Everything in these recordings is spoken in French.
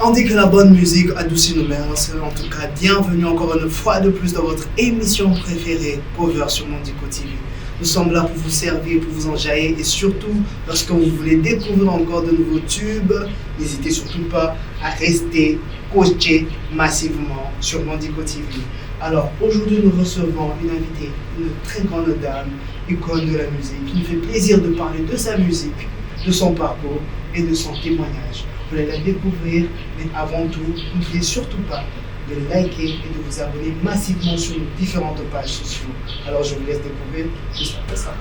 On dit que la bonne musique adoucit nos mœurs. En tout cas, bienvenue encore une fois de plus dans votre émission préférée, Cover sur Mondico TV. Nous sommes là pour vous servir, pour vous enjailler et surtout, lorsque vous voulez découvrir encore de nouveaux tubes, n'hésitez surtout pas à rester coaché massivement sur Mondico TV. Alors aujourd'hui, nous recevons une invitée, une très grande dame, icône de la musique, qui nous fait plaisir de parler de sa musique, de son parcours et de son témoignage. Vous allez la découvrir, mais avant tout, n'oubliez surtout pas de liker et de vous abonner massivement sur nos différentes pages sociales. Alors je vous laisse découvrir juste après ça.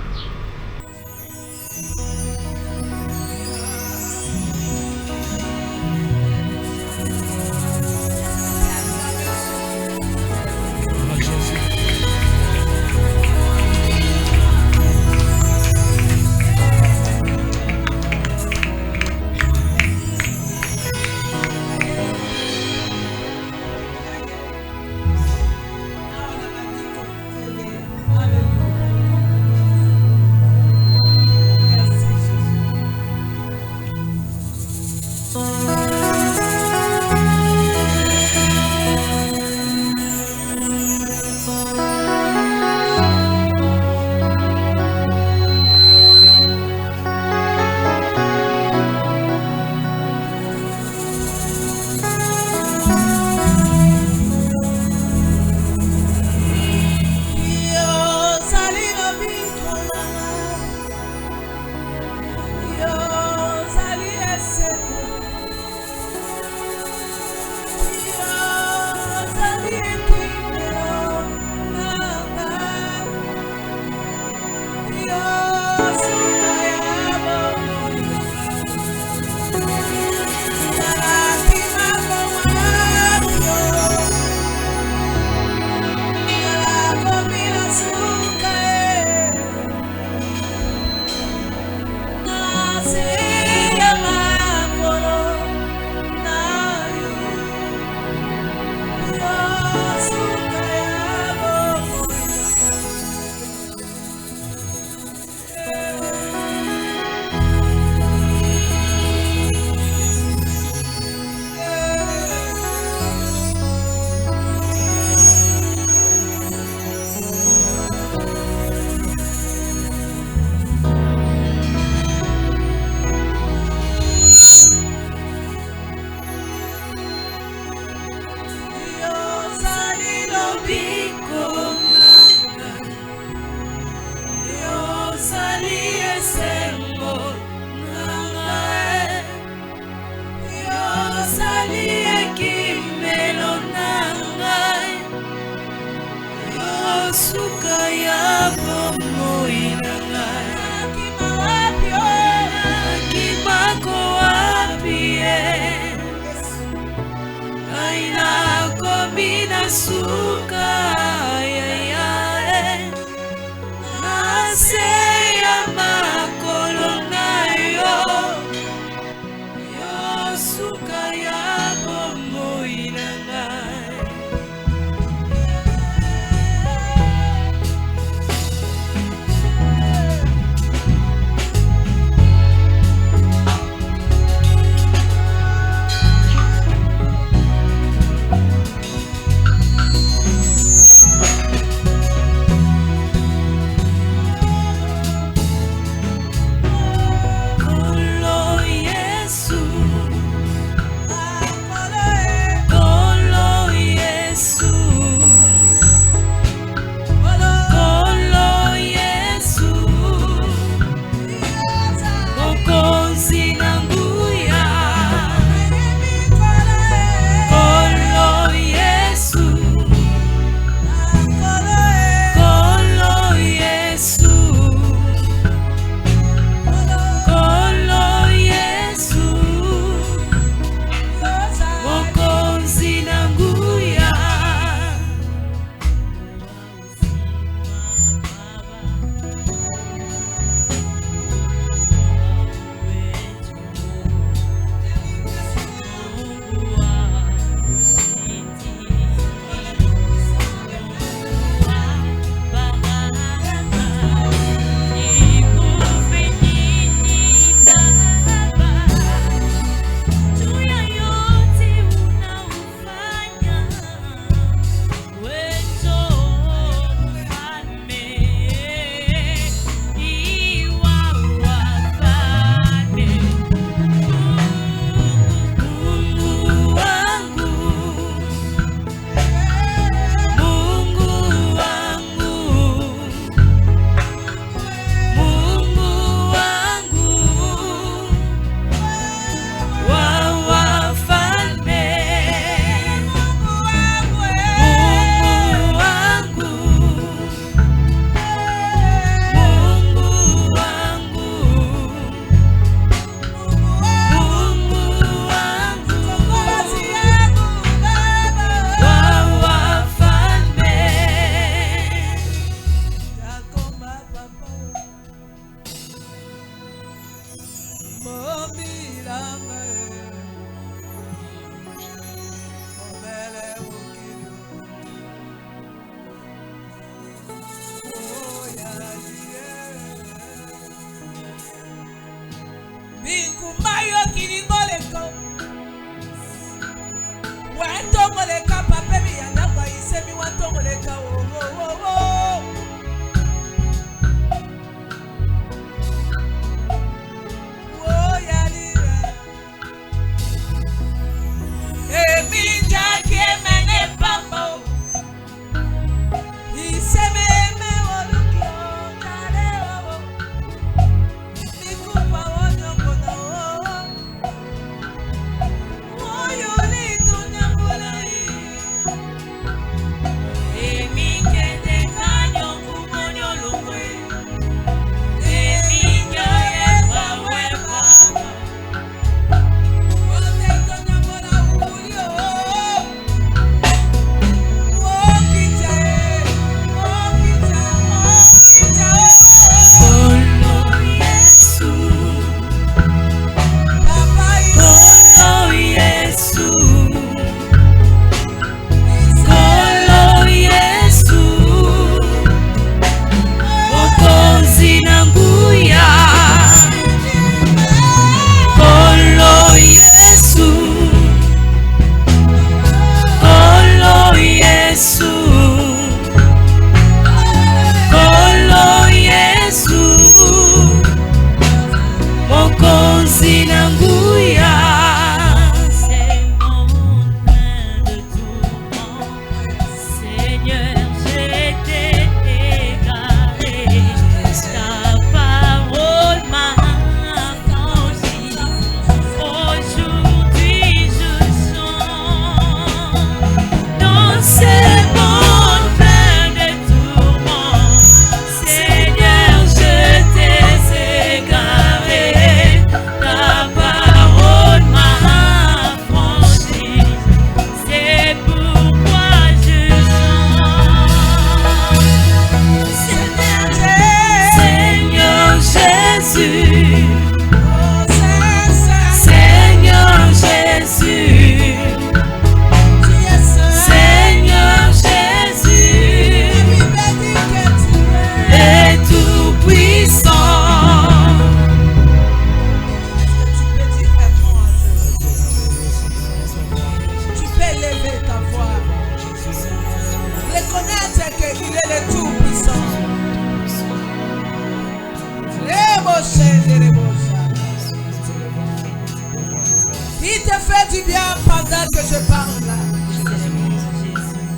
Il te fait du bien pendant que je parle là.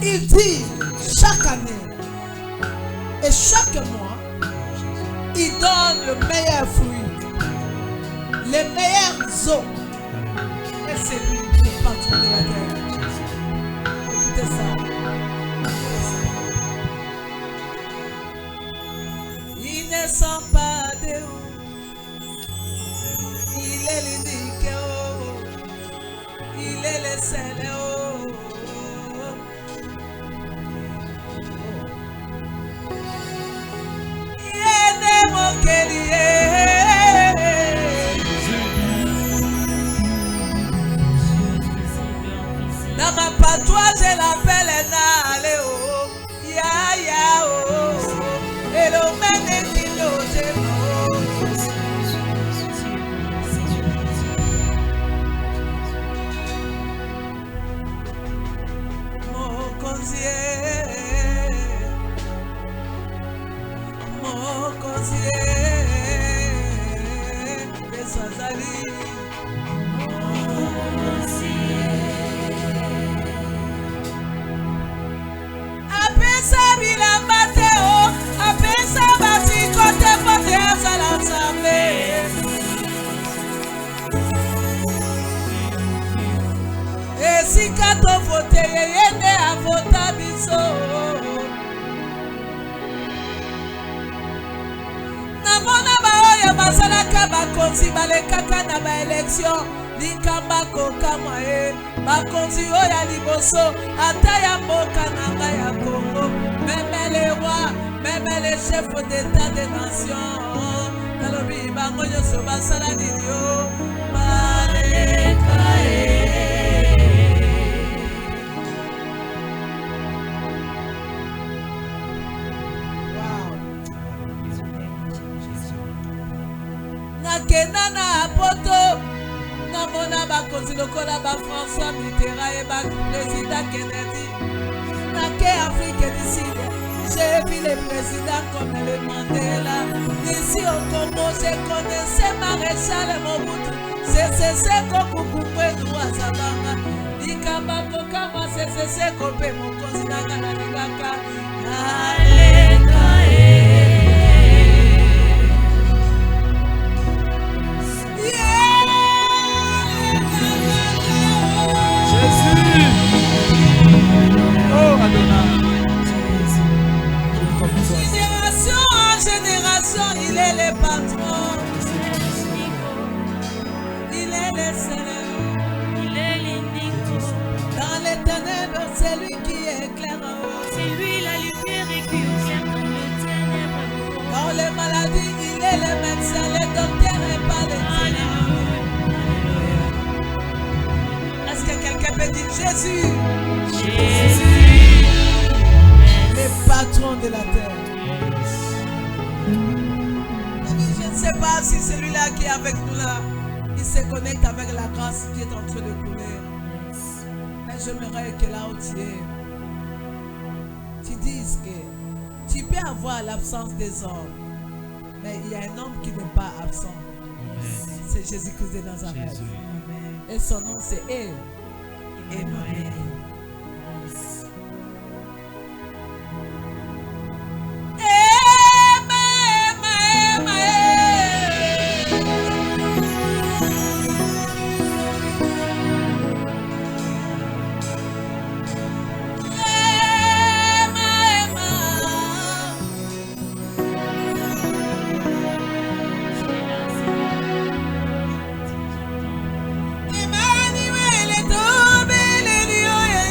Il dit chaque année et chaque mois, il donne le meilleur fruit, les meilleures eaux. Et c'est lui le patron de la terre. Écoutez ça. Il ne sent pas de où. Il est l'unique. Il est le seul. Il est mon dans ma patois, je l'appelle Naléo. Ya ya oh. Et le mène dit mon conseiller, les Azali. Apesa bila mateo, apesa bati kote kote asala sambe. Esika to vote yende avota biso. Namona baoya basalaka bakonzi balekaka na ba élection. Likamba kokama bakonzi oya liboso ata ya mboka nanga ya Congo, même les rois, même les chefs d'état des nations, talobi bango nyonso basala nini yo baleka Wow. Nakena na poto namona bakonzi lokola ba François Mitterrand et ba président Kennedy. Nake Afrique du Sud, j'ai vu les présidents comme le Mandela. Ici au Congo, je connaissais Maréchal Mobutu. C'est Kokukumbwe Douazabanga. Likamba Kokama, c'est Kopé Mokonzi Nanga na Ligaka. Aleka génération en génération, il est le patron. Il est le Seigneur. Il est l'unique. Dans les ténèbres, c'est lui qui éclaire. C'est lui la lumière et qui éclaire dans le ténèbre. Dans les maladies, il est le médecin, le docteur et pas le ténèbres. Est-ce que quelqu'un peut dire Jésus? Jésus. Le patron de la terre. Je ne sais pas si celui-là qui est avec nous là, il se connecte avec la grâce qui est en train de couler. Mais j'aimerais que là où tu es, tu dises que tu peux avoir l'absence des hommes, mais il y a un homme qui n'est pas absent. C'est Jésus-Christ de Nazareth. Et son nom c'est Emmanuel. Emmanuel est tombé les lieux.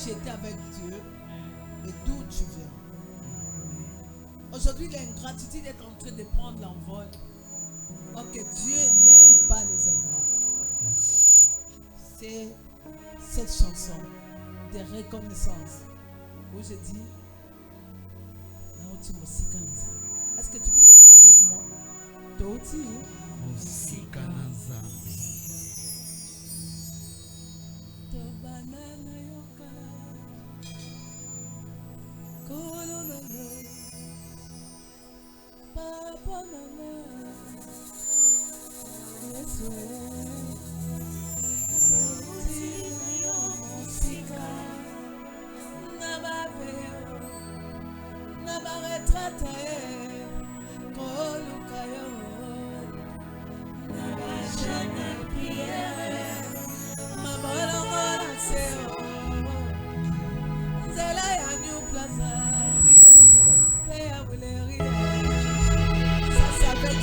tu étais avec Dieu et d'où tu viens. Aujourd'hui, l'ingratitude est en train de prendre l'envol. Ok, Dieu n'aime pas les ingrats. C'est cette chanson de reconnaissance où je dis est-ce que tu peux le dire avec moi? Toti. Papa nana,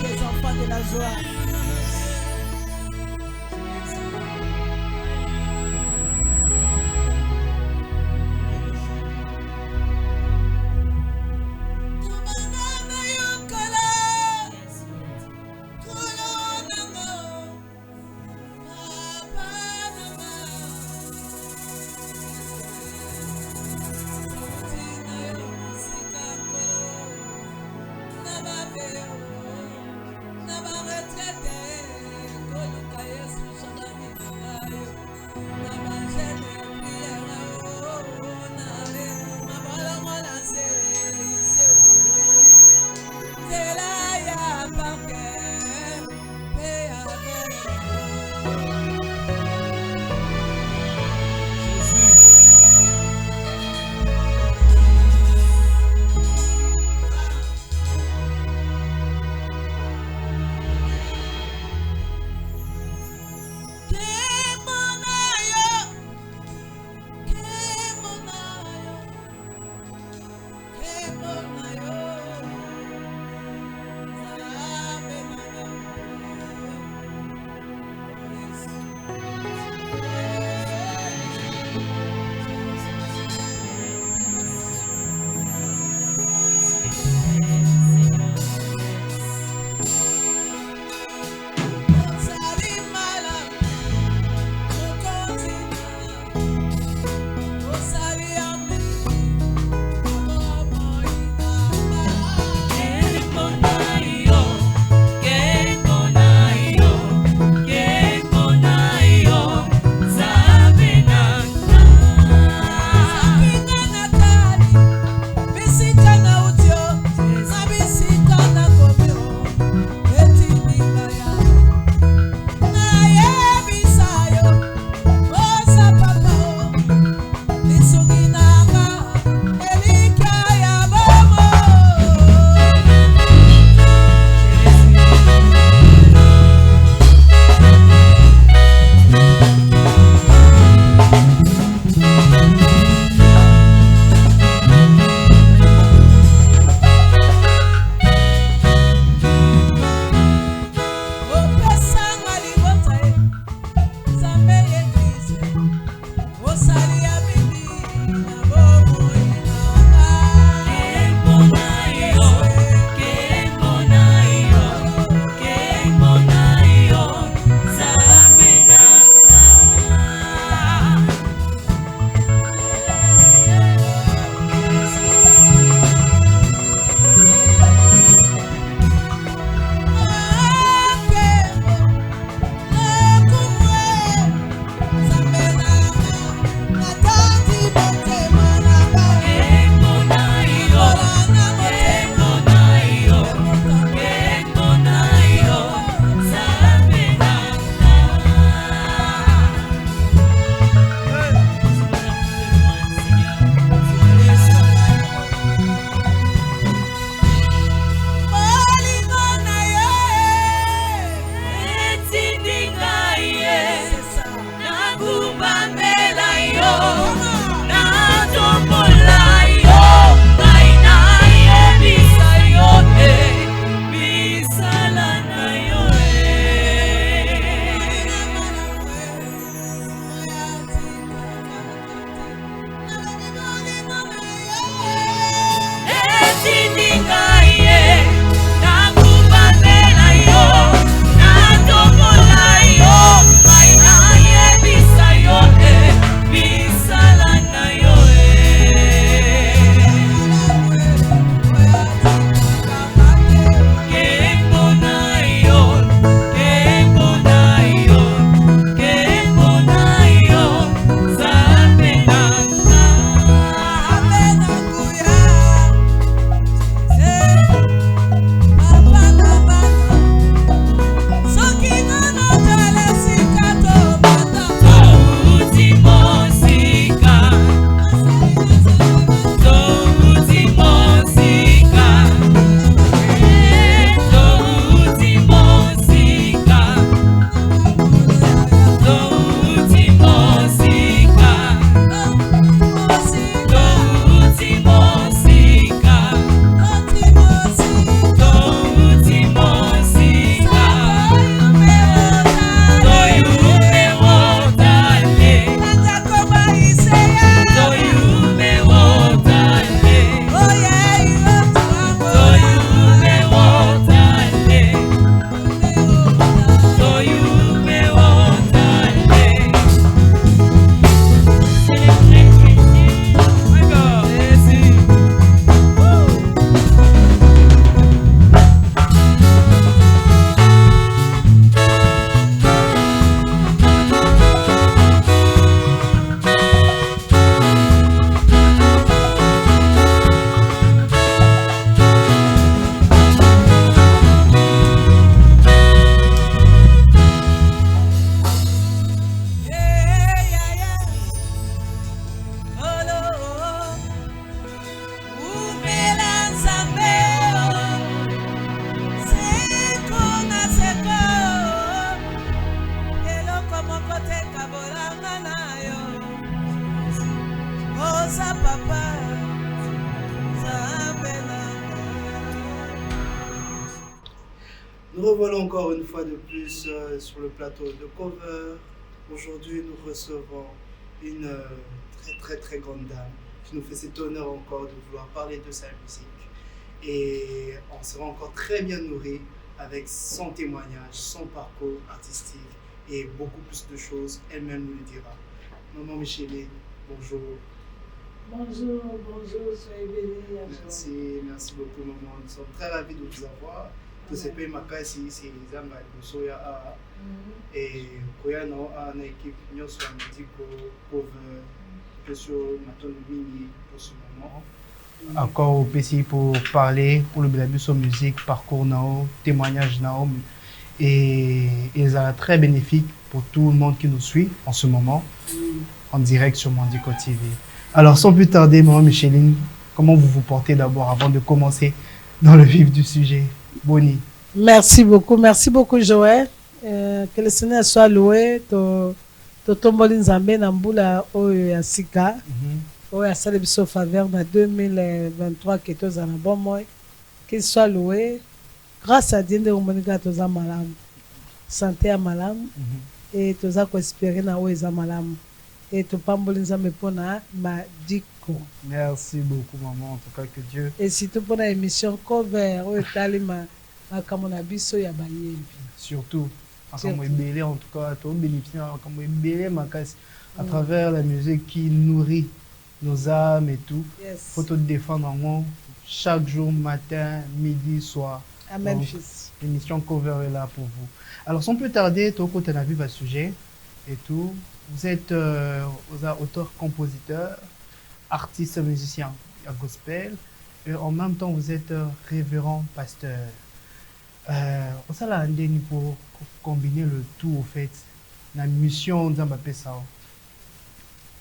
les enfants de la joie. Never regret oza papa Nzambe nanga. Nous revoilà encore une fois de plus sur le plateau de Cover. Aujourd'hui, nous recevons une très grande dame qui nous fait cet honneur encore de vouloir parler de sa musique. Et on sera encore très bien nourri avec son témoignage, son parcours artistique et beaucoup plus de choses. Elle-même nous le dira. Maman Micheline, bonjour. Bonjour, soyez bénis. Merci beaucoup maman. Nous sommes très ravis de vous avoir. Tous ces pays makasi c'est Zamba Soya A et Koyano A na équipe Nyoso Medico Cover question Maton Mini pour ce moment. Encore au PC pour parler pour le Bélabuso musique, parcours nao, témoignage nao et ça très bénéfique pour tout le monde qui nous suit en ce moment en direct sur Mandico TV. Alors sans plus tarder, maman Micheline, comment vous vous portez d'abord avant de commencer dans le vif du sujet? Boni. Merci beaucoup Joël. Que le Seigneur soit loué. To tomboli nzambe na mbula oyo ya sika. Oyo asali biso faveur na 2023 que tozala bon moi. Qu'il soit loué. Grâce à Dieu, nous avons toza malam. Santé à malam. Et toza ko espérer na oyo za malam. Et to pamboli nzambe pona Madiko. Merci beaucoup maman, en tout cas que Dieu. Et surtout pour la émission Cover oyo talima makamona biso ya bayembi. Surtout en tout cas to bénéficier à travers la musique qui nourrit nos âmes et tout. Yes. Faut te défendre en haut chaque jour, matin, midi, soir. Amen. L'émission Cover est là pour vous. Alors sans plus tarder, toi quand on a vu votre sujet et tout, vous êtes auteur, compositeur, artiste, musicien à gospel et en même temps vous êtes révérend pasteur. On a pour combiner le tout au fait la mission de ça.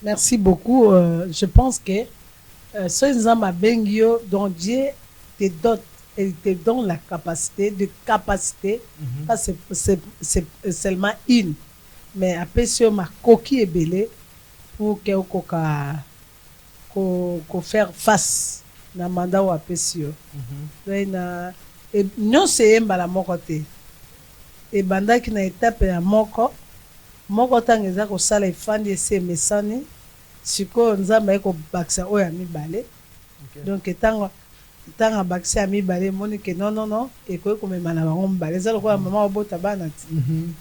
Merci beaucoup. Je pense que ce Nzamba Bengio dont Dieu te dote et te donne la capacité pas c'est seulement une mais après sur ma coquille est belée pour que ko faire face na mandat ou apesio. Et non c'est mbala moko te et bandaki na étape ya moko tangeza ko sala ifandi ese mesani siko nzamba eko baksa oya mibale donc tanga baksa ya mibale moni ke non et ko komema na bango mibale za lokola mama obota bana ti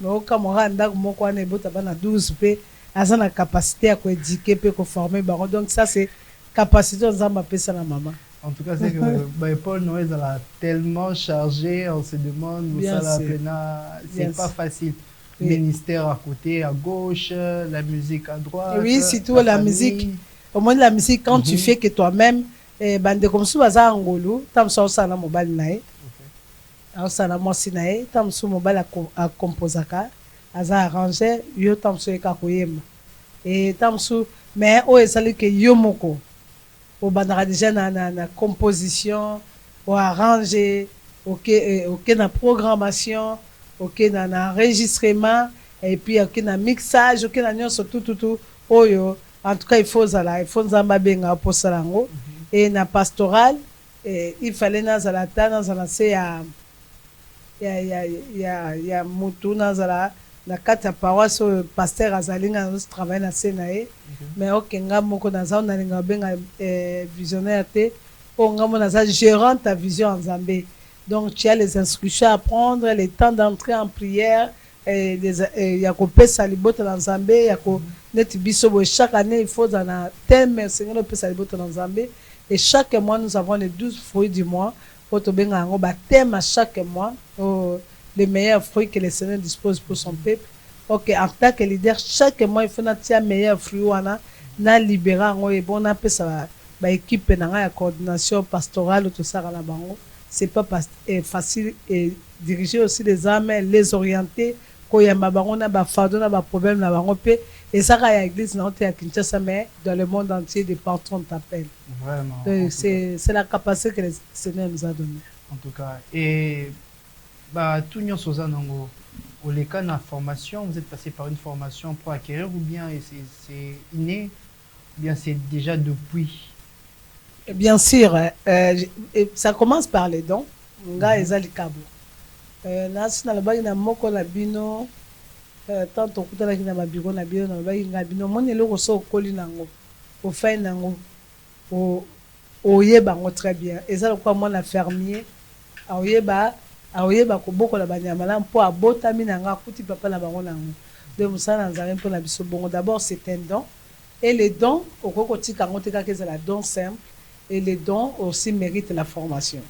mais okamora ndako moko wana ebota bana 12 pe aza na capacité à ko éduquer pe ko former bango donc ça c'est capacité nzamba pesa na maman. En tout cas, c'est que Paul Noël est tellement chargé, on se demande où ça la c'est pas facile. Oui. Ministère à côté, à gauche, la musique à droite. Oui, surtout la musique. Au moins la musique, quand tu fais que toi-même, bande comme ça, baza angolo, tam so ça na mobile nae. Alors ça na mosi nae, tam so mobile à composaka, aza arranger, yo tam so ka koyema. Et tam so mais o esali que yo moko. Au bandara déjà na composition, au arranger, ok na programmation, ok na enregistrement et puis ok na mixage, ok na nyonso tout oyo en tout cas il faut nzamba benga pour salango et na pastoral il fallait na zalata na zalase ya mutu na zala na kati ya paroisse pasteur azalinga na travailler na senae mais okenga moko na za na linga benga visionnaire te onga mona za gérant ta vision en Zambie donc tu as les instructions à prendre les temps d'entrer en prière et ya ko pesa libota na Zambie ya ko net biso chaque année il faut dans un thème Seigneur le pesa libota na Zambie et chaque mois nous avons les 12 fruits du mois pour to benga ngo ba thème à chaque mois les meilleurs fruits que le Seigneur dispose pour son peuple. Ok, en tant que leader, chaque mois, il faut que meilleurs fruits na libérer et bon après ça ba équipe na coordination pastorale tout ça la bango. C'est pas facile et diriger aussi les âmes, les orienter quand il y a bango na ba fardeau na ba problème na bango pe et ça à l'église na à Kinshasa mais dans le monde entier des patrons t'appellent. Vraiment. C'est la capacité que le Seigneur nous a donnée. En tout cas et tout le monde au cas de la formation, vous êtes passé par une formation pour acquérir ou bien c'est inné Bien, c'est déjà depuis. Bien sûr, ça commence par les dons. Nga ezali kabo. Nasi na labaki na moko na bino, tant tokutanaki na mabiro na bino na labaki nga bino moni eloko so okoli nango, ofai nango, oyeba ngo très bien. Ezali kwa mwana fermier, aoyeba kobokola banyama na mpo abotami na nga kuti papa na bango nango. De musala nzambe mpo na biso bongo. D'abord c'est un don. Et les dons, au kokotika ngo teka ke la don simple. Et les dons aussi méritent la formation.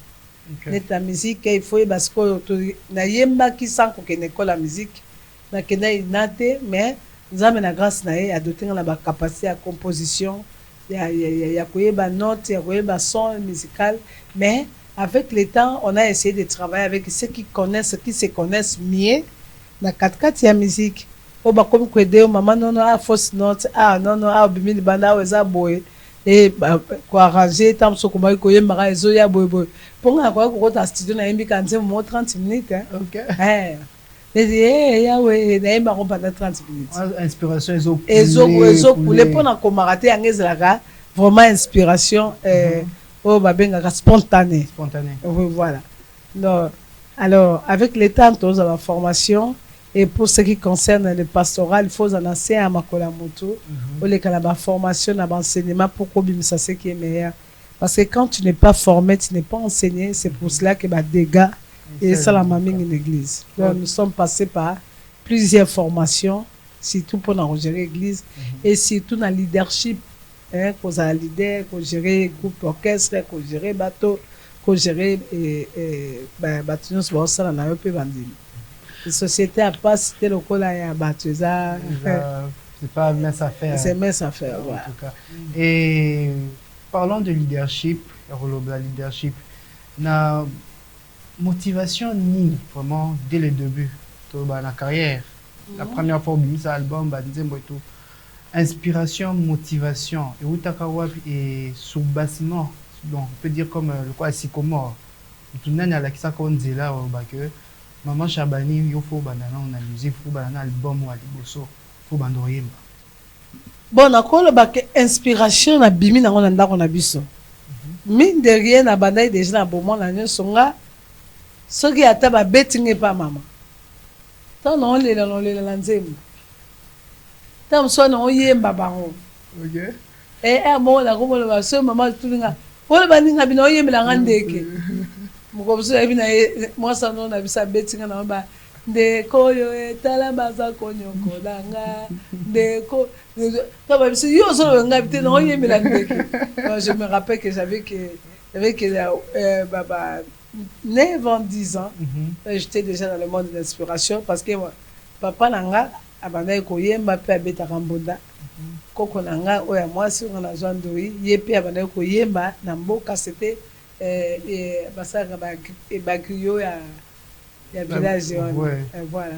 Okay. La musique, il faut parce que na yemba qui sent qu'on école la musique, na kena inate, mais nous avons la grâce na a doté na ba capacité à composition, ya koyeba note, ya koyeba son musical, mais avec le temps, on a essayé de travailler avec ceux qui connaissent, qui se connaissent mieux na 4/4 ya musique. O ba comme ko aider maman non non fausse note, non non bimi banda weza boy. Et quoi arranger tant so kuma ko yemba ezo ya boy pour nga ko ta studio na yembi kanze mo 30 minutes hein. OK. Ya we na yemba ko pendant 30 minutes. Inspiration ezo couler pour na ko marate angezaka vraiment inspiration oh babenga spontané. Oui voilà. Non, alors avec les temps tous à la formation. Et pour ce qui concerne le pastoral, il faut en enseigner à Makola Moto, ou les canabas formation, à l'enseignement pour qu'on ça ce qui est meilleur. Parce que quand tu n'es pas formé, tu n'es pas enseigné, c'est pour cela que bah dégâts et ça la mamie une église. Donc nous sommes passés par plusieurs formations, surtout pour gérer l'église et surtout dans le leadership, qu'on a leader, qu'on gérer groupe orchestre, qu'on gérer bateau, qu'on gérer bateau, nous ça on a un peu vendu. La société a pas cité le col à Batouza. C'est pas mince à faire. C'est mince à faire, en tout cas. Et parlons de leadership, la leadership. Na motivation ni vraiment dès le début de la carrière. La première fois où album, tout. Inspiration, motivation. Et où et sous bassement, donc on peut dire comme le quoi sycomore. Tout le monde a la qui s'accorde là que Maman Chabani, il faut banana on a musique, il faut banana album ou aliboso, faut bandoyer. Bon, nakolo ba que inspiration na bimi na ngona ndako na biso. Mine de rien na bandai déjà na bomon na nyonso nga. Soki ata ba betting pa mama. Tant non le nzembo. Tant so no yemba bango. OK. Bon na ko mo ba so mama tulinga. Wala baninga bino yembela ngandeke. Mukobuso ebi na moi ça non na bisa betinga na ba ndeko yo etala baza konyoko langa ndeko to ba biso yo so nga bité no yemela ndeke. Je me rappelle que j'avais baba 9 ans 10 ans j'étais déjà dans le monde de l'inspiration parce que papa nanga abanda ko yemba pe abeta kambonda koko nanga oya mwasi ngana zandoi yepe abanda ko yemba na mboka c'était basaka bagrio ya village voilà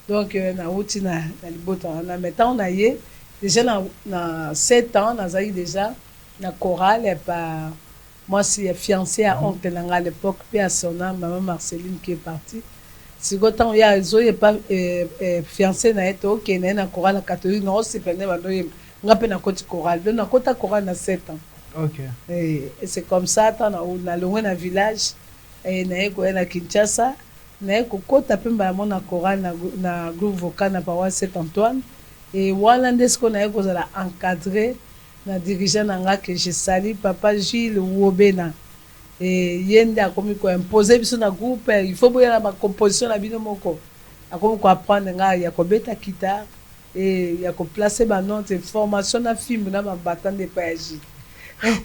donc na uti na libota na maintenant on a yé déjà na 7 ans nazali déjà na chorale par moi si fiancé à oncle nanga à l'époque puis à son âme maman Marceline qui est partie si gotan ya zoye pas fiancé na eto OK na chorale catholique non c'est pendant bandoye ngape na koti chorale donc na kota chorale na 7 ans. OK. Et c'est comme ça, on a loin dans village, et on a Kinshasa, on a kota pemba mon chorale na groupe vocal na paroisse Saint-Antoine, et Wallandes qu'on a encadré, na dirigeant nanga que je salue papa Gilles Wobena, et yenda comme ko imposer biso na groupe, il faut boya la composition la bino moko, a comme ko apprendre nga ya ko beta guitare et ya ko placer ba note formation na film na ba battant de payaji.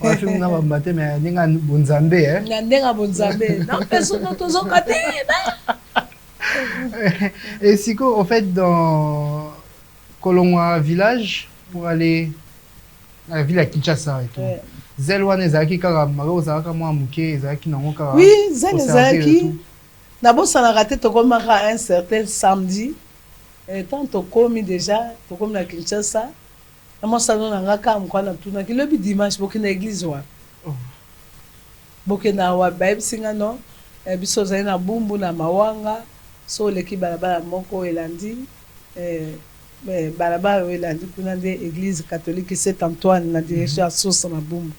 On a fait une matin, mais il y a un bon zambé. Il y a un bon zambé. Non, personne n'a tout son côté. Et si en fait, dans Kolongwa village, pour aller à la ville à Kinshasa et tout, Zelwan et Zaki, Karamaro, Zaka, moi, Mouké, Zaki, Namoka. Oui, Zel et Zaki. D'abord, ça a raté, tu comme un certain samedi. Et tant tu commis déjà, tu comme à Kinshasa. Moi ça non nga ka mkwana tuna ki lobi dimanche boki na église wa boki na wa bible singa no biso zali na bumbu na mawanga so leki balabala moko elandi mais balaba oyelandi kuna nde église catholique Saint-Antoine na direction ya sosa mabumbu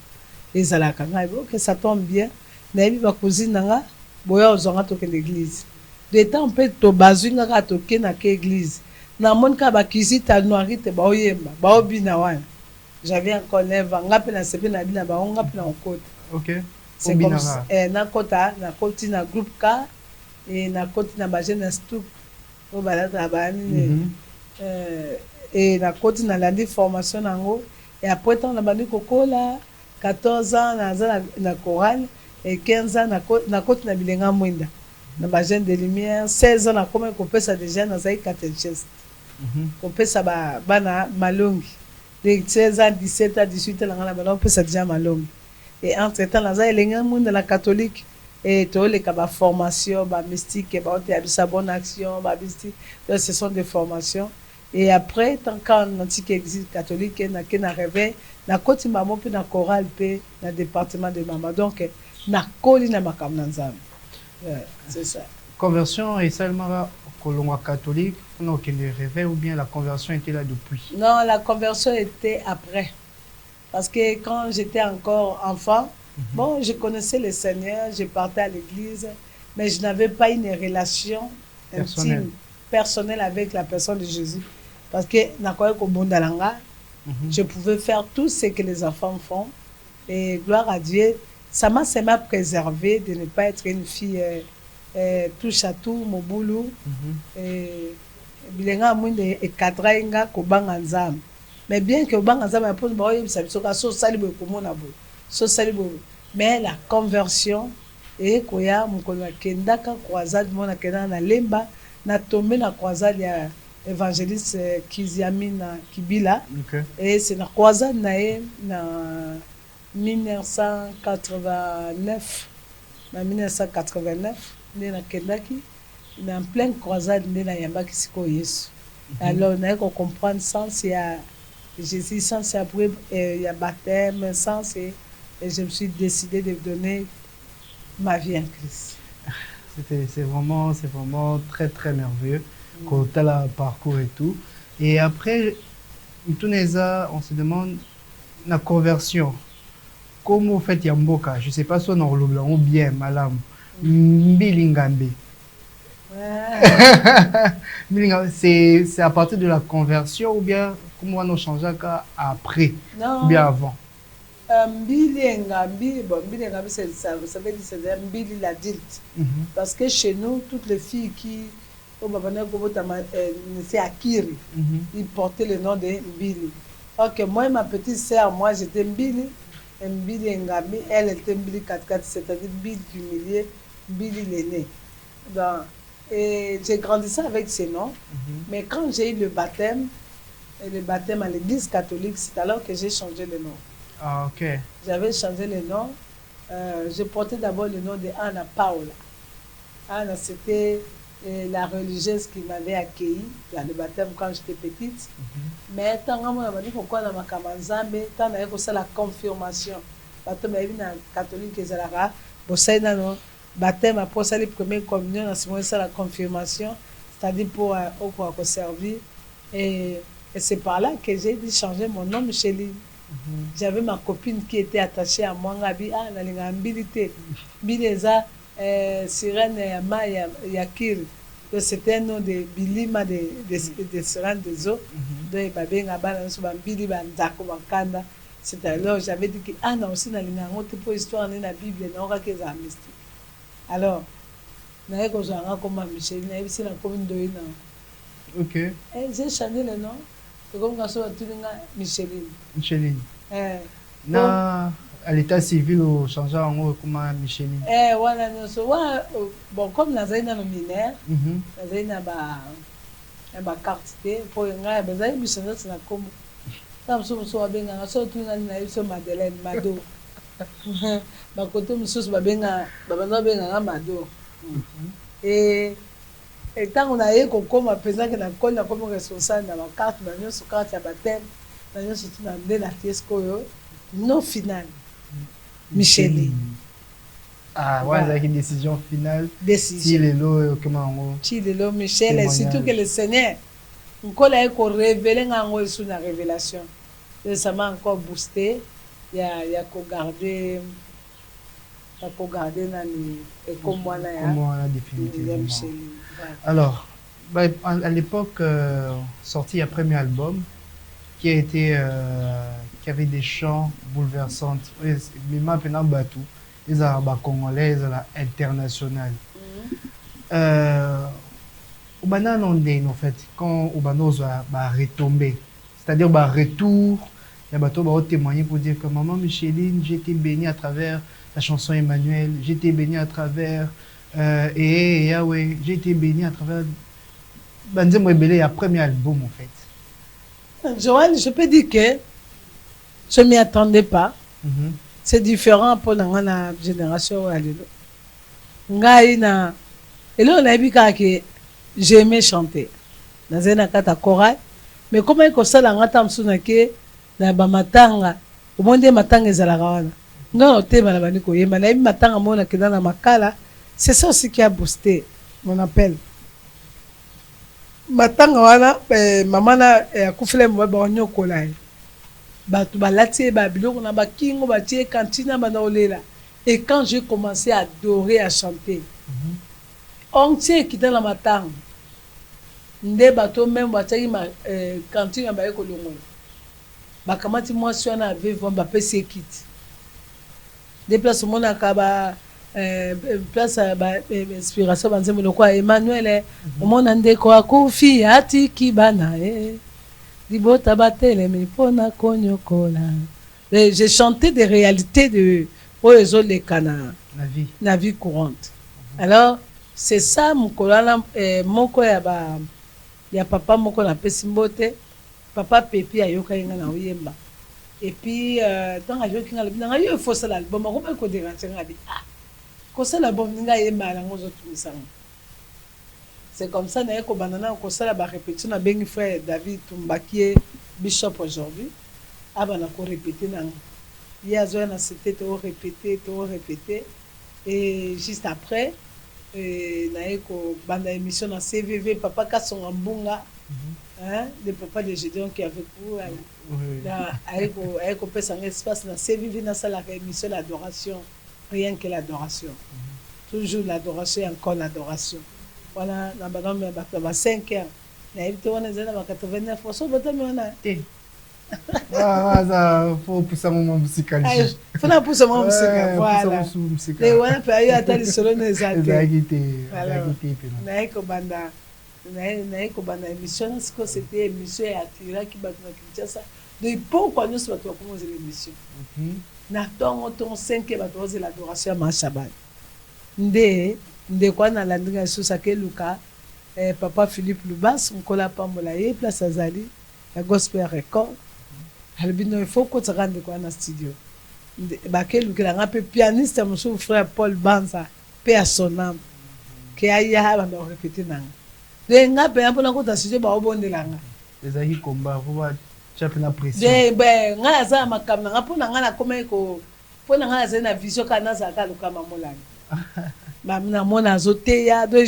ezalaka ngai ok ça tombe bien nayebi bacousine na nga boya ozwanga tokende église de temps mpe tobazwi nga kaka toke na ke église namoni kaka bakisite anoirite baoyemba baobina wana j'avais encore 9 ans nga mpe nasepe na bina bango nga mpe na okota Ok. c'est comme ça nakota nakoti na groupe K et nakoti na bajeune ya stouk oyo balataka banini et nakoti nalandi formation nango et après ntango nabandi kokola 14 ans naza na chorale et 15 ans nakoti na bilenga mwinda na bajeune de lumière 16 ans nakomi kopesa déjà nazali catéchiste kopesa bana malongi de 16 ans 17 ans 18 ans nanga na bana kopesa déjà malongi et entre temps naza elenga mwinda na catholique et toleka baformation bamystique baoteya bisa bonne action bamystique donc ce sont des formations et après tant qu'en antique église catholique nake na réveil nakoti bango mpe na chorale mpe na département de mama donc nakoli na makambo na nzambe c'est ça. Conversion et seulement kolongwa catholique on a le réveil ou bien la conversion était là depuis? Non, la conversion était après parce que quand j'étais encore enfant bon, je connaissais le Seigneur, je partais à l'église, mais je n'avais pas une relation intime, personnelle avec la personne de Jésus. Parce que je pouvais faire tout ce que les enfants font. Et gloire à Dieu, ça m'a préservé de ne pas être une fille touche à tout, mon boulot. Mais bien que mais la conversion et koya mukolo kendaka croisade mona kena na lemba na tombé na croisade ya évangéliste Kiziamina Kibila et c'est la croisade na 1989 nde na kendaki na pleine croisade nde na yambaki siko Yesu alors na ko comprendre sens ya Jésus sens ya après ya baptême sens et je me suis décidé de donner ma vie en Christ. C'est vraiment très très merveilleux quand tu as le parcours et tout. Et après, on se demande la conversion. Comment vous faites Yamboka? Je ne sais pas si on en relève ou bien Malam. Mbilingambe. C'est à partir de la conversion ou bien comment on a changé après ou bien avant? Mbili Ngambi, bon, Mbili Ngambi, ça veut dire c'est Mbili l'adulte. Parce que chez nous, toutes les filles qui c'est Akiri, ils portaient le nom de Mbili. Ok, moi et ma petite sœur, moi j'étais Mbili, et Mbili Ngambi, elle était Mbili 4-4, c'est-à-dire Mbili du milieu, Mbili l'aîné. Et j'ai grandi ça avec ces noms, mais quand j'ai eu le baptême à l'église catholique, c'est alors que j'ai changé le nom. Ah, ok. J'avais changé le nom. Je portais d'abord le nom de Anna Paola. Anna, c'était la religieuse qui m'avait accueilli dans le baptême quand j'étais petite. Mais tant que je dit pourquoi dans ma camanzambe, tant que c'est la confirmation. Baptême catholique et zalara, bossé dans le baptême après ça les premières communions, c'est la confirmation, c'est-à-dire pour servir. Et c'est par là que j'ai dû changer mon nom, Micheline. J'avais ma copine qui était attachée à moi, Ngabi, na Mbilité, Bileza, Sirène Yakir. C'était un nom de Bilima de Sirène des eaux. Donc, c'est alors j'avais dit que Anna aussi dans l'autre histoire dans la Bible, dans la mystique. Alors, j'ai comme Michel, j'ai la commune de Ok. J'ai changé le nom. C'est comme quand on Micheline. Micheline. À l'état civil, on change en haut comme Micheline. Voilà, bon, comme nous avons un mineur, nous avons une carte pour nous avons besoin de changer comme nous sommes bien, surtout nous Madeleine, Mado. Côté nous Mado. Et tant on a eu comme président que na comme responsable na carte na nyo carte ya baptême na nyo surtout na la fiesco yo non final Micheline. Ah ouais, c'est une décision finale. Décision. Si les lots comment on si les lots Michel et surtout que le Seigneur nkola eko révéler ngango sur la révélation ça m'a encore boosté il y a ko garder nani et comme moi là définitivement. Alors à l'époque sorti un premier album qui avait des chants bouleversants mais maintenant batou ils ont congolais ils ont international au banane en fait quand au banozo va retomber c'est-à-dire bah retour il y a bateau va témoigner pour dire que maman Micheline j'ai été bénie à travers la chanson Emmanuel, j'ai été bénie à travers Yahweh, j'ai été bénie à travers Banzé Mwebele, le premier album en fait. Joël, je peux dire que je ne m'y attendais pas. C'est différent pour la génération. Et là, on a vu que j'aimais chanter. Dans un kata chorale. Mais comment est-ce que ça, la ngata msunake, na ba matanga, au monde matanga ezalaka wana. Non, c'est ça aussi qui a boosté mon appel. Matanga wana maman na akufele mo ba nyokola batu balati ba biloko na ba kingo ba tie kantina ba olela. Et quand j'ai commencé à adorer à chanter on tient qui dans la matanga nde bato même ba tie ma kantina ba ekolongo ba kamati moi sur na vivre ba pese kit déplacement na kaba place inspiration banzemo le quoi Emmanuel omona ndeko akufi atiki bana libota batele mais pona konyokola j'ai chanté des réalités de oezo le kana la vie courante alors c'est ça mukolana moko ya papa moko na pesimbote papa Pepi ayoka yenga na oyemba et puis tant que je kinga le bina yo faut ça l'album ko ba ko déranger ngabi ça l'album ninga yemba la ngozo tumisanga c'est comme ça na ko banana ko ça la ba répétition na bengi frère David Tumbakie bishop aujourd'hui abana ko répéter na yazo na c'était to répéter et juste après na ko banda émission na CVV papa Kasonga Mbunga hein le papa de Gédéon qui avec vous là avec pesa un espace na CVV na salle la émission l'adoration rien que l'adoration toujours l'adoration et encore l'adoration voilà na banam ba 5 ans na évité on est dans 89 so botam on a ça faut pousser mon musical faut na pousser mon musical voilà les wana pa yo atali solo na zate na eko banda émission ce que c'était émission et attira qui bat na Kinshasa de pourquoi nous sommes pas commencer l'émission na tongo ton 5 bato oze l'adoration ma Shabbat nde kwa na landinga susa ke luka papa Philippe Lubas nkola pambola ye place azali ya gospel record albino il faut que tu rendes quoi na studio ba ke luka nga pe pianiste mon frère Paul Banza pe à son âme ke aya ba ndo répéter nanga de nga pe mpona ko ta studio ba obondelanga les ahi combat faut chape na pression nga za makamna nga mpona nga na koma ko mpona nga za na vision kana za ka luka mamolani na mona azoteya de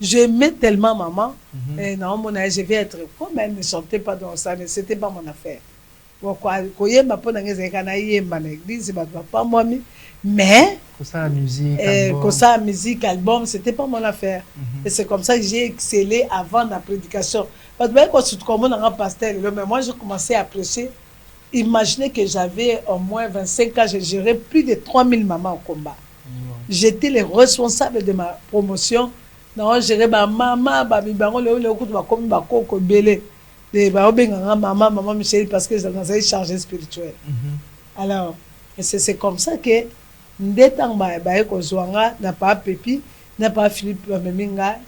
je mets tellement maman et non mon je vais être comme elle ne chantait pas dans ça mais c'était pas mon affaire pourquoi koyemba mpona nga za kana yemba na église ba papa moi mais la musique album c'était pas mon affaire et c'est comme ça que j'ai excellé avant la prédication parce que quand tu commences dans un pasteur mais moi je commençais à prêcher imaginez que j'avais au moins 25 ans j'ai géré plus de 3000 mamans au combat j'étais le responsable de ma promotion non gérer ma maman ba bibango le coup ba comme ba koko belé de ba obenga maman Michel parce que dans un chargé spirituel alors et c'est comme ça que ndetang ba ko zwanga na pa Pepi na pa Philippe Meminga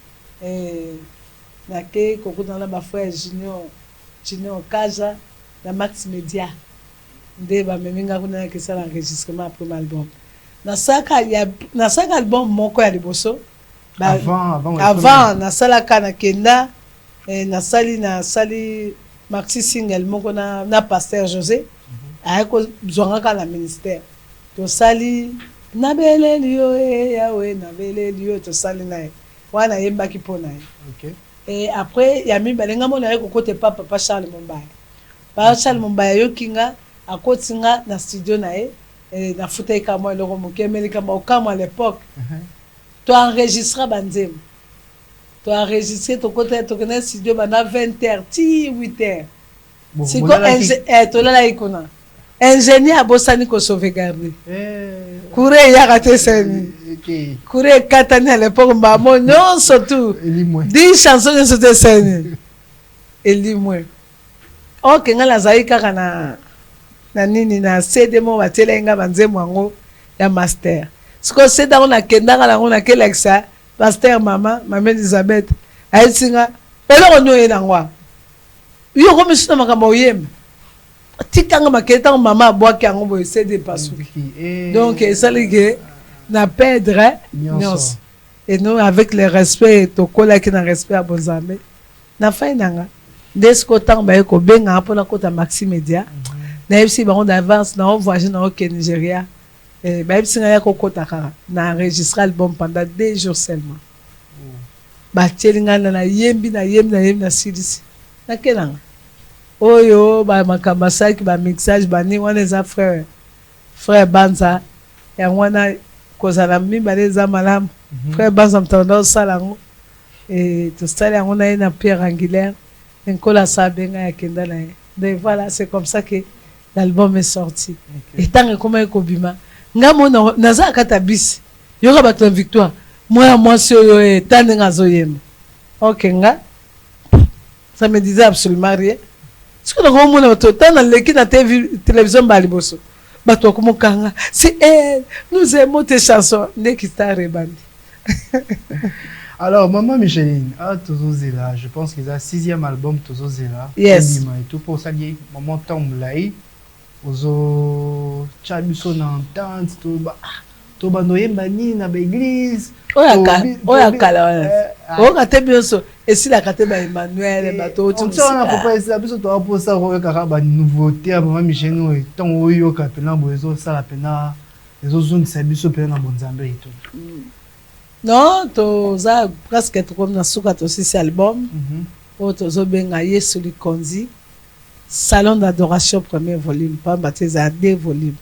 na ke ko dans ba frère Junior Kaja na Max Media nde ba Meminga kuna ke ça l'enregistrement après album na saka album moko ya liboso avant na sala kana kenda na sali maxi single moko na pasteur José ayeko zwanga ka na ministère to sali na beleli yo Yahweh na beleli yo to sali na wana yembaki pona OK Et après il y a mis balenga mona yeko côté papa Charles Mombaya. Papa Charles Mombaya yo kinga akotinga na studio na e na futa kama le romoke melika kama à l'époque. Tu enregistrer banzem. Tu enregistrer ton côté to connais studio bana 20h ti 8h. C'est quoi to la ikona. Ingénieur bosani ko sauvegarder. Couré ya raté seni. Couré katani à l'époque mbamo non surtout. 10 chansons sur cette scène. Eli moi. OK ngala zaika kana na nini na CD mo batelenga banzemo ngo ya master. Siko seda on a kenda kala on a kelexa pasteur maman Elisabeth aisinga elo no yena ngwa. Yo ko misina makamba oyem. Tikanga maketa maman boaki yango boye CD pasuki. Donc ça ligue na perdre nyos. Et nous avec le respect to kola ki na respect à bonzambe. Na fainanga desko tamba eko benga pona kota Maxi Media. Na yebisi bango d'avance na voyage na au Nigeria. Et bah si na yako kota kara na enregistrer album pendant 2 jours seulement. Ba tielinga na yembi na sidisi. Na kelanga. Oyo ba makamba saki ba mixage ba ni wana za frère Banza ya wana kozala mimba les amalam frère Banza mtanda salango et tout ça là on a une pierre angulaire nkola sabenga ya kenda na. Donc voilà, c'est comme ça que l'album est sorti. Et tant que comment ekobima ngamo naza kata bis yoka bato victoire moi c'est tanenga zoyem. OK nga ça me disait absolument rien. Ce que nous avons tant l'équipe na télévision baliboso bato komokanga c'est elle nous aimons tes chansons neki ta rebandi. Alors, Maman Micheline, Tozozela, je pense qu'ils ont 6e album Tozozela. Yes. Et tout pour ça, Maman Tamboulaye, Ozo Chabuso Nantante, Toba Noyemba Ni na l'église. Oya kala. Oya kate bioso. Et si la kate ba Emmanuel, bato tu sais, on a proposé ça, biso to pour ça, Oya kara ba nouveauté à Maman Micheline, tant Oyo kapena bozo ça la pena, les autres zones ça biso pena na bonzambe et tout. Non, toza presque tout comme na suka to 6 album. Tozo benga Yesu Likonzi. Salon d'adoration premier volume, pas baptisé à 2 volumes.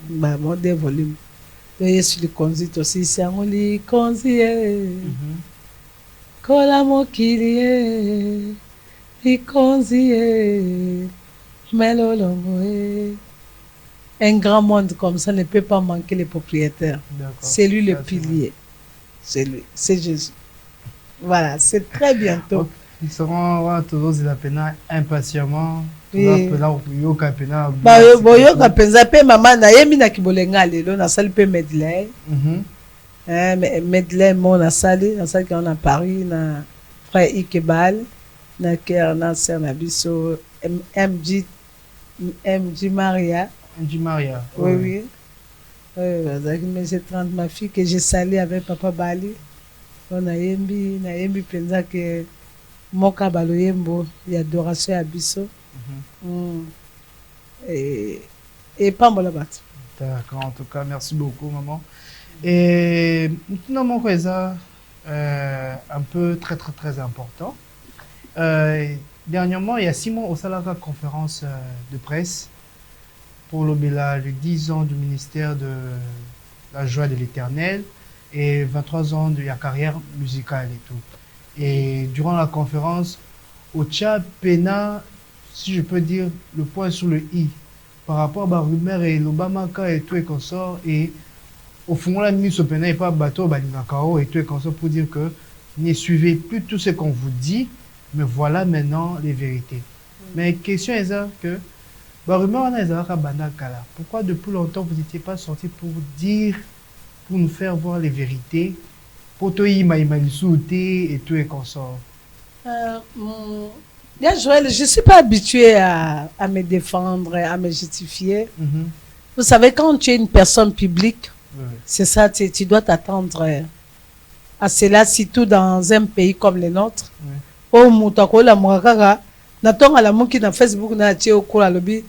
Bah bon 2 volumes. Yesu Likonzi to 6 yango Likonzi. Kola mokili Likonzi. Melolongo. Un grand monde comme ça ne peut pas manquer les propriétaires. C'est lui le pilier. C'est lui, c'est Jésus. Voilà, c'est très bientôt. Ils seront toujours la peine impatiemment. Yoka penza pe maman na yemi na kibolenga lelo na sali pe medley. Medley mon na sali qu'on a Paris na frère Ikebal na Ker na sœur na biso MJ Maria. MJ Maria. Oui. Mais j'ai 30 ma fille que j'ai salé avec papa Bali. On a yembi penza que moka baloyembo y adoration à biso. Et pas mon là-bas. D'accord, en tout cas, merci beaucoup, maman. Et maintenant, mon cousin, un peu très important. Dernièrement, il y a 6 mois au Salaka conférence de presse pour le 10 ans du ministère de la joie de l'Éternel et 23 ans de la carrière musicale et tout. Et durant la conférence, Ocha Pena, si je peux dire, le point sur le i par rapport à rumeur et l'Obamaka et tout et consort, et au fond la mise au Pena et pas bateau Balinakao et tout et consort pour dire que ne suivez plus tout ce qu'on vous dit, mais voilà maintenant les vérités. Mais question est ça que pourquoi depuis longtemps vous n'étiez pas sorti pour dire, pour nous faire voir les vérités, pour toi et tout et consort? Joël, je ne suis pas habituée à me défendre, à me justifier. Vous savez, quand tu es une personne publique, c'est ça, tu dois t'attendre à cela, surtout dans un pays comme le nôtre. Oh, Moutakola Mouakara, n'attend à la mouki dans Facebook, n'a tiré au cours à l'objet.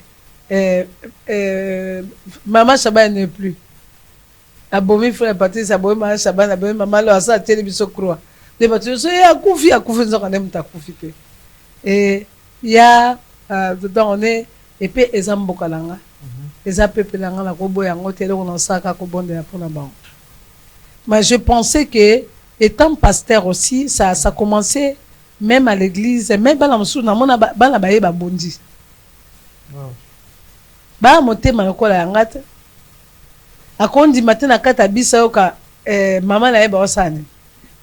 Maman Chaban n'est plus. Abomi frère Patrice, abomi maman Chaban, abomi maman Loasa, télévision croix. les bateaux so ya kufi nzo kana mta kufi te et il y a dedans on est et puis ezamboka langa eza peuple langa na ko boya ngote le on saka ko bonde pour na bango. Mais je pensais que étant pasteur aussi ça commençait même à l'église même bana musu na mona bana baye ba bondi ba motema lokola yanga te akondi matin na kata bisa yoka mama na ye ba osani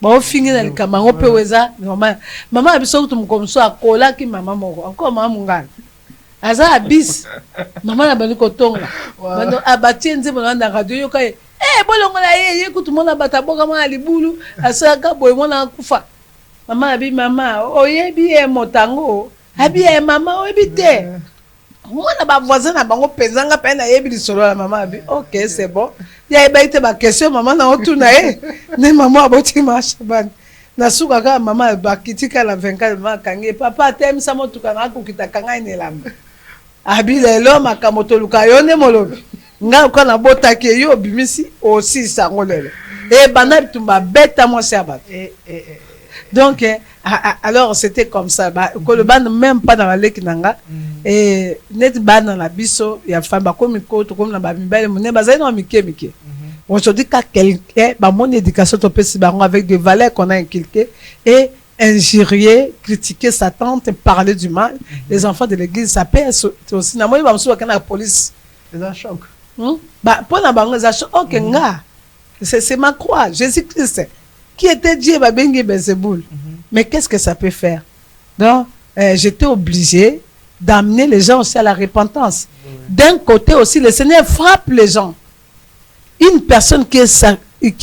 ba ofingi na likama ngo pe weza mama abiso kutu mkomso akola ki mama moko encore mama mungana aza abis mama na bani kotonga bando abati nzimo na radio yoka bolongo na ye kutu mona bataboka mwana libulu asaka boy mona kufa mama abi mama oyebi e motango abi e mama oyebi te mona ba voisin na bango penzanga pe na yebi lisolo la mama abi OK c'est bon ya eba ite ba question mama na otuna ne mama aboti ma Shaban na suka ka mama ba kitika la 24 mama kange papa tem sa motuka na kokita kanga ine lamba abi lelo makamoto luka yone molobi nga ko na botaki yo bimisi aussi sango lelo bana bitumba beta mo Shaban donc alors c'était comme ça que le ban même pas dans la lekinanga et net ban dans la biso ya famba comme ko to comme na ba mibale mone bazai no mike aujourd'hui quand quelqu'un mon éducation to pesi bango avec des valeurs qu'on a inculquées et injurier critiquer sa tante parler du mal les enfants de l'église ça peut aussi na moi ba mso kana police c'est un choc ba pona bango za choc OK nga c'est ma croix Jésus-Christ qui était Dieu babengi Belzéboul. Mais qu'est-ce que ça peut faire? Donc j'étais obligé d'amener les gens aussi à la repentance. D'un côté aussi, le Seigneur frappe les gens. Une personne qui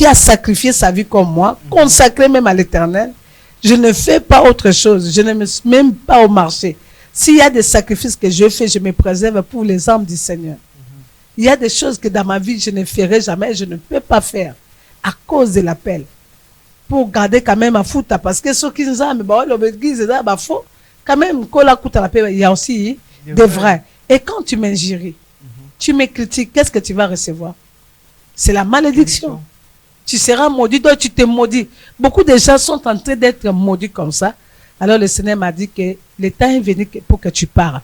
a sacrifié sa vie comme moi, consacrée même à l'Éternel, je ne fais pas autre chose. Je ne me suis même pas au marché. S'il y a des sacrifices que je fais, je me préserve pour les âmes du Seigneur. Il y a des choses que dans ma vie, je ne ferai jamais, je ne peux pas faire à cause de l'appel. Pour garder quand même à foutre, parce que ceux qui nous ont l'église, quand même, il y a aussi des vrais. Et quand tu m'injures, tu me critiques, qu'est-ce que tu vas recevoir? C'est la malédiction. Tu seras maudit, donc tu te maudis. Beaucoup de gens sont en train d'être maudits comme ça. Alors le Seigneur m'a dit que le temps est venu pour que tu parles.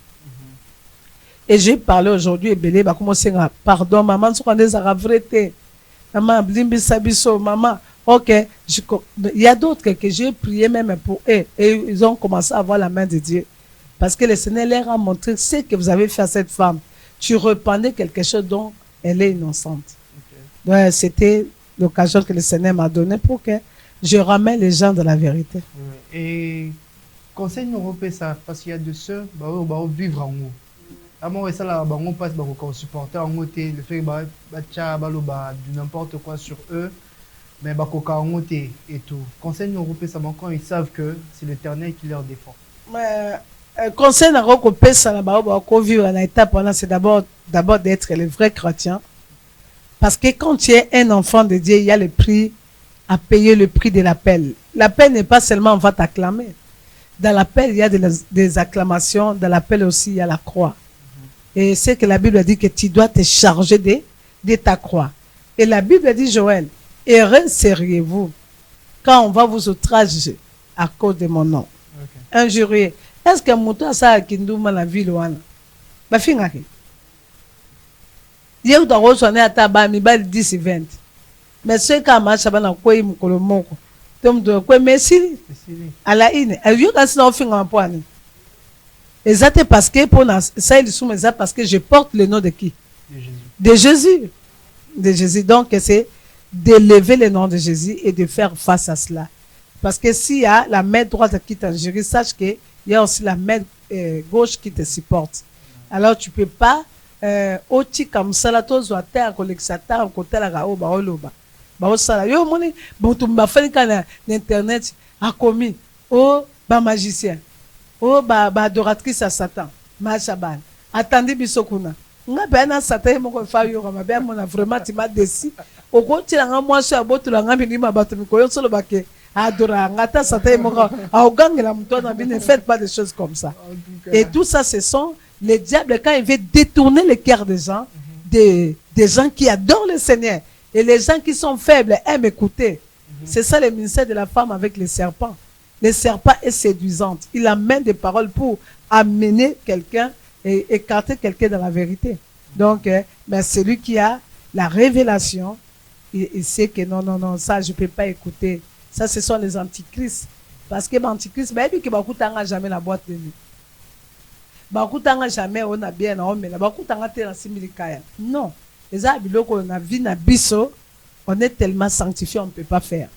Et j'ai parlé aujourd'hui, et Bélé va commencer à pardon, maman, maman, blimbi sabiso, maman. OK, il y a d'autres que j'ai prié même pour eux et ils ont commencé à voir la main de Dieu. Parce que le Seigneur leur a montré ce que vous avez fait à cette femme. Tu rependais quelque chose dont elle est innocente. Donc c'était l'occasion que le Seigneur m'a donnée pour que je ramène les gens de la vérité. Et conseil nous ça parce qu'il y a deux sœurs, vivre en haut. À moi ça là, on passe qu'on supporter en haut le fait du n'importe quoi sur eux. Mais et tout. Conseil nous ça quand ils savent que c'est l'Éternel qui leur défend. Conseil nous ça là vivre en étape c'est d'abord d'être le vrai chrétien. Parce que quand tu es un enfant de Dieu, il y a le prix à payer, le prix de l'appel. L'appel n'est pas seulement on va t'acclamer. Dans l'appel, il y a des acclamations. Dans l'appel aussi, il y a la croix. Et c'est que la Bible dit que tu dois te charger de ta croix. Et la Bible dit, Joël, heureux seriez-vous quand on va vous outrager à cause de mon nom. Injurier. Est-ce que Mouta ça qui nous dans la ville ou pas? Bah fingaki. Hier tu as reçu à tabac mi bal 10 et 20. Mais ce qu'à marche ba na quoi mukolo moko. Donc de quoi merci. À la ine. Elle vient quand on finga en point. Exact parce que pour ça ils sont exact parce que je porte le nom de qui? De Jésus. De Jésus. Donc c'est d'élever le nom de Jésus et de faire face à cela. Parce que s'il y a la main droite qui t'injurie, sache qu'il y a aussi la main gauche qui te supporte. Alors tu ne peux pas oti comme ça la tous à terre collectateur côté la gao ba oloba. Ba osala yo moni botumba fani kana internet a commis oh ba magicien. Oh ba adoratrice à Satan. Ma Shaban. Attendez bisokuna. Nga bana Satan moko fa yo ma ba mona vraiment tu m'as déçu. Au côté là moi je aboto la ngami ni mabato mikoyo solo bake adora ngata Satan moko a ogangela mutona bi ne faites pas des choses comme ça. Et tout ça ce sont les diables quand ils veulent détourner le cœur des gens, des gens qui adorent le Seigneur et les gens qui sont faibles aiment écouter. C'est ça le ministère de la femme avec les serpents. Le serpent est séduisant. Il amène des paroles pour amener quelqu'un et écarter quelqu'un dans la vérité. Donc, mais celui qui a la révélation, il sait que non, ça, je ne peux pas écouter. Ça, ce sont les antichrists. Parce que l'antichrist, il dit que beaucoup n'ont jamais la boîte de nuit. Beaucoup n'ont jamais on a bien mais beaucoup n'ont été dans Similikaya. Non. Les abiloko on a vu na biso, on est tellement sanctifié, on ne peut pas faire.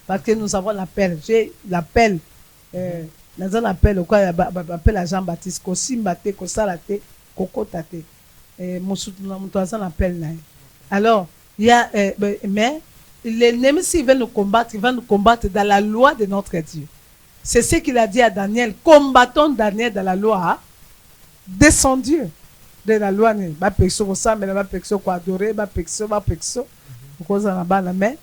Parce que nous avons l'appel. J'ai l'appel. Nous avons l'appel au quoi appel à Jean-Baptiste. Ko simbate, ko salate, ko kotate. Alors, il y a, mais l'ennemi, s'il veut nous combattre, il va nous combattre dans la loi de notre Dieu. C'est ce qu'il a dit à Daniel. Combattons Daniel dans la loi de son Dieu. De la loi, ba pexo ça, mais ba pexo quoi adorer, ba pexo. Mais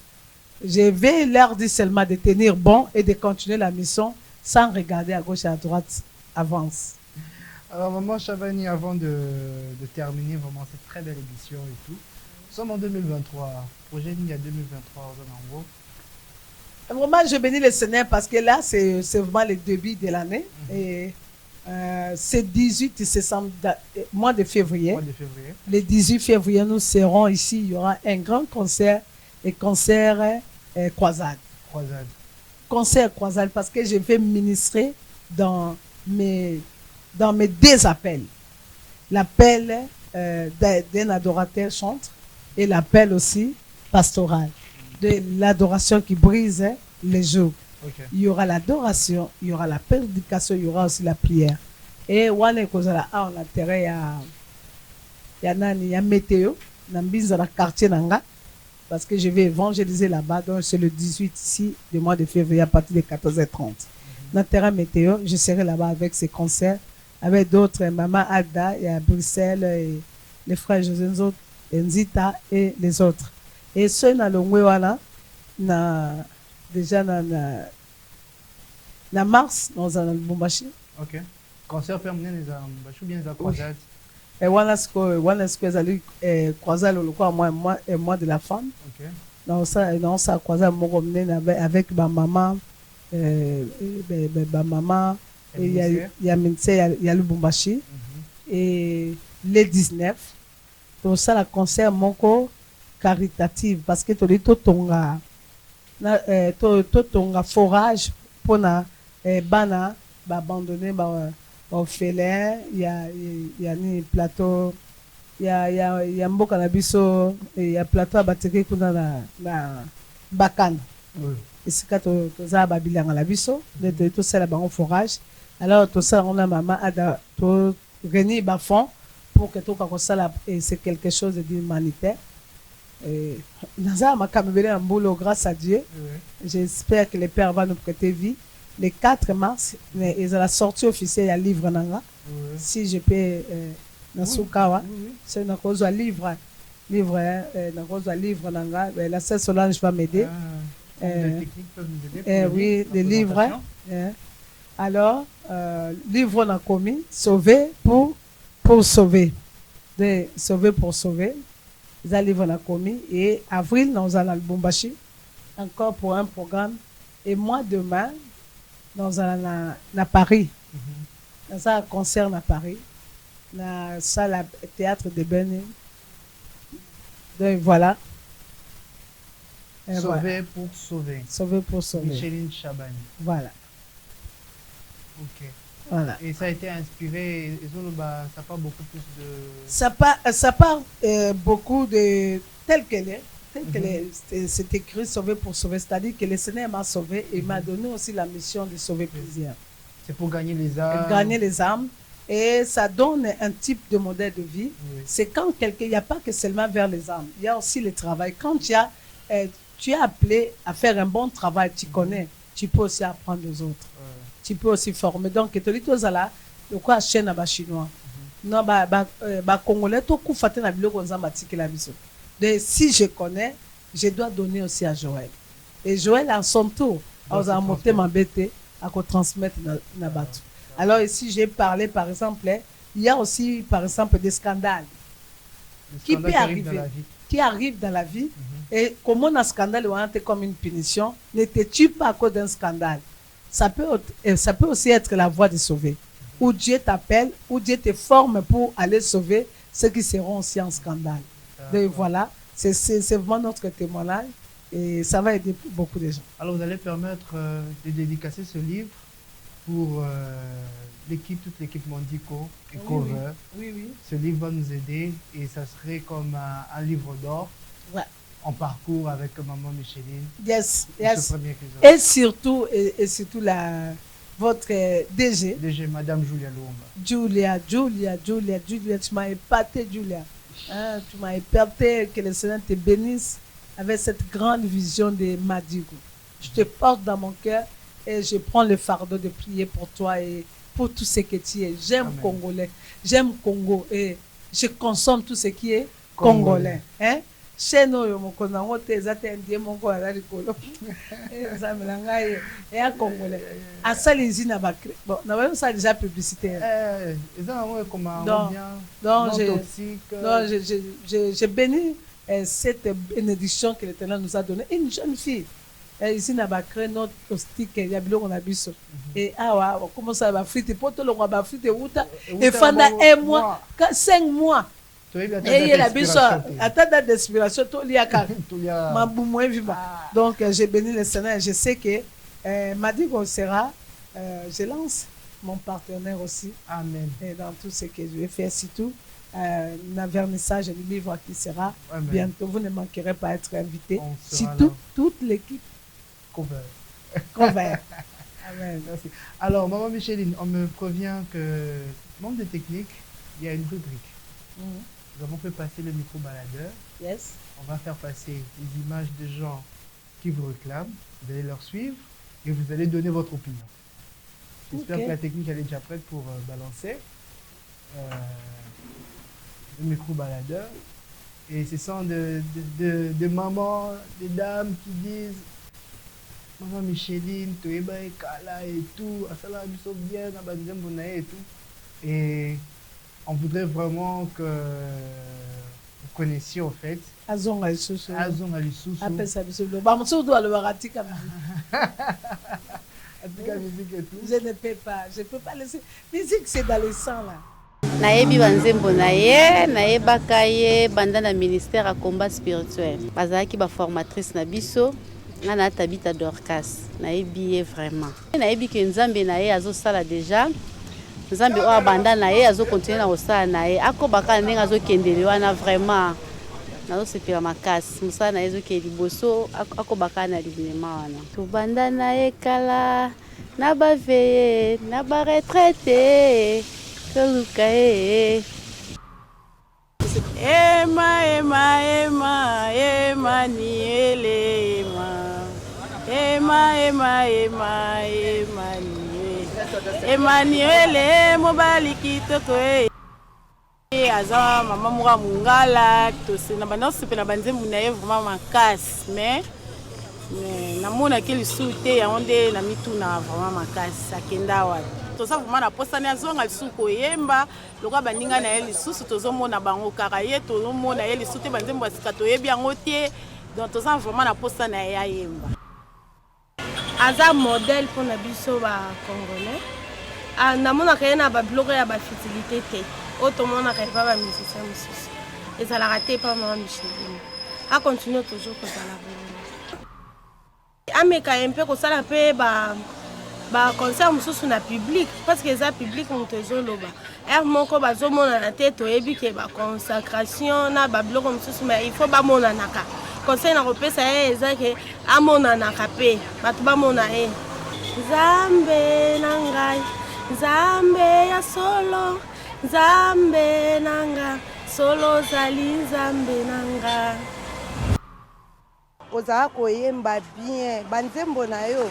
je vais leur dire seulement de tenir bon et de continuer la mission sans regarder à gauche et à droite. Avance. Alors, Maman Chabani, avant de terminer vraiment cette très belle émission et tout, nous sommes en 2023. Projet Ligne à 2023 en gros. Vraiment, je bénis le Seigneur parce que là, c'est vraiment le début de l'année. Et c'est 18, c'est mois de février. Le 18 février, nous serons ici. Il y aura un grand concert et concert croisade. Concert croisade parce que je vais ministrer dans mes deux appels. L'appel d'un adorateur chantre et l'appel aussi pastoral. De l'adoration qui brise les jours. Okay. Il y aura l'adoration, il y aura la prédication, il y aura aussi la prière. Et on a intérêt il y a météo, dans le quartier Nanga, parce que je vais évangéliser là-bas. Donc c'est le 18 ici, du mois de février à partir de 14h30. Dans le terrain météo, je serai là-bas avec ces concerts, avec d'autres, Maman Ada, il y a Bruxelles, et les frères José Nzot, Nzita et les autres. Et ceux dans le Mouéwana, déjà dans mars, dans un Bumbashi. Ok. Concert permanent les Bumbashi ou bien les croisades? Et voilà ce que j'ai croisé le mois de la femme. Ok. Dans ça croisé avec ma maman, il y a le Bumbashi. Et les 19, tout ça, le concert Moko caritative parce que tout tonga forage pour na bana abandonner orphelin il y a ni plateau il y a mboka na biso il y a plateau abateke kuna na bakana et c'est quand toza babilanga la biso de tout ça là bango forage alors tout ça on a maman ada to réunir ba fond pour que tout ça là c'est quelque chose d'humanitaire. Grâce à Dieu, j'espère que le Père va nous prêter vie. Le 4 mars, ils ont la sortie officielle à livre nanga. Si je peux Nasukawa, c'est une cause à livre nanga. La sœur Solange va m'aider. Oui, des livres. Alors, livre on a commis, sauver pour sauver, sauver pour sauver. Ils arrivent à commis et avril nous allons à Lubumbashi encore pour un programme et moi demain nous allons à Paris dans un concert à Paris dans la salle théâtre de Benin. Donc voilà. Sauver pour sauver. Sauver pour sauver. Micheline Chabani. Voilà. Ok. Voilà. Et ça a été inspiré, ça parle beaucoup plus de... Ça parle beaucoup de... tel qu'elle est, c'est écrit sauver pour sauver, c'est-à-dire que le Seigneur m'a sauvé et m'a donné aussi la mission de sauver plusieurs. C'est pour gagner les âmes. Gagner les âmes. Et ça donne un type de modèle de vie. Oui. C'est quand quelqu'un, il n'y a pas que seulement vers les âmes, il y a aussi le travail. Quand tu es appelé à faire un bon travail, tu connais, tu peux aussi apprendre aux autres. Tu peux aussi former. Donc, tu dis tout ça là, de quoi chaîne à chinois. Non, congolais, tout coup faté na bilo konza matiki la biso. Si je connais, je dois donner aussi à Joël. Et Joël, à son tour, a monté ma bête à transmettre na batu. Alors ici, j'ai parlé, par exemple, il y a aussi, par exemple, des scandales qui peuvent arriver. qui arrivent dans la vie. Et comme un scandale est comme une punition, ne te tue pas à cause d'un scandale. Ça peut aussi être la voie de sauver. Où Dieu t'appelle, où Dieu te forme pour aller sauver ceux qui seront aussi en scandale. Donc voilà, c'est vraiment notre témoignage et ça va aider beaucoup de gens. Alors vous allez permettre de dédicacer ce livre pour toute l'équipe Mondico et Cover. Oui. Ce livre va nous aider et ça serait comme un livre d'or. Ouais. En parcours avec maman Micheline. Yes. Ce premier épisode. Et surtout votre DG. Madame Julia Lumba. Julia, tu m'as épaté, Julia. Hein, tu m'as épaté, que le Seigneur te bénisse avec cette grande vision de Madigo. Je te porte dans mon cœur et je prends le fardeau de prier pour toi et pour tout ce que tu es. J'aime Congolais, j'aime Congo et je consomme tout ce qui est Congolais. Hein? Chez nous, on a indien moko ala likolo ezamela ngai ya congolais asali nzina ba bon na ba ça déjà publicité j'ai béni cette bénédiction que l'Éternel nous a donnée, une jeune fille ici na ba créé notre caustique ya biloko na biso et awa comment ça va frite poto lo ba frite uta et fanda un mois 5 mois. Et la biso à date d'inspiration tout liaka mabumo vivant. Donc j'ai béni le Seigneur, je sais que Madigo sera je lance mon partenaire aussi. Amen. Et dans tout ce que je vais faire surtout le vernissage du livre qui sera bientôt, vous ne manquerez pas à être invité. Surtout toute l'équipe Cover. Amen. Merci. Alors maman Micheline, on me prévient que membre de technique, il y a une rubrique. Nous avons fait passer le micro-baladeur. Yes. On va faire passer les images de gens qui vous réclament. Vous allez leur suivre et vous allez donner votre opinion. J'espère que la technique elle est déjà prête pour balancer le micro-baladeur. Et ce sont des mamans, des dames qui disent Maman Micheline, Toeba et Kala et tout, Asala Biso bien, et tout. Et on voudrait vraiment que vous connaissiez en fait. Azon Alisusu. Appelle ça Biso. Bamusu doit le Waratika. Musique et tout. Je ne peux pas laisser. Musique c'est dans le sang là. Nayebi banzembo naye nayebaka ye banda na ministère à combat spirituel. Bazalaki ba formatrice na biso. Nana Tabita Dorcas nayebi ye vraiment. Nayebi ke Nzambe naye azosala déjà. Nzambe o abanda naye azokontinue na kosala naye akobaka ndenge azokendele wana vraiment nazosepela makasi mosala naye ezokende liboso akobaka na livinema wana tobanda naye kala na baveye na baretraite toluka ye ema ema ema ema niele ema ema ema ema Emmanuel mobali kitoko aza mama moka mungala tosena bana sepela banzembo na ye vraiment makasi mais namona ke lisu te yango nde na mituna vraiment makasi akenda wapi toza vraiment na posani azonga lisu koyemba lokola baninga na ye lisusu tozomona bango kaka ye tozomona ye lisu te banzembo basika toyebi yango te donc toza vraiment na posani na ye ayemba aza modèle pour na biso ba congolais namonaka ye na babiloko ya bafutilité te oyo tomonaka epa bamusicien mosusu ezalaka te epa mama Micheline acontinue toujours kozala bongo ameka ye mpe kosala mpe baconcert mosusu na public parce que eza public moto ezoloba ere moko bazomonana te toyebi ke baconsacration na babiloko mosusu mais il faut bamonanaka conseil na kopesa ye eza ke amonanaka mpe bato bamona ye Nzambe na ngai Nzambe ya solo Nzambe na nga solo zali Nzambe na nga kozala koyemba bien banzembo na yo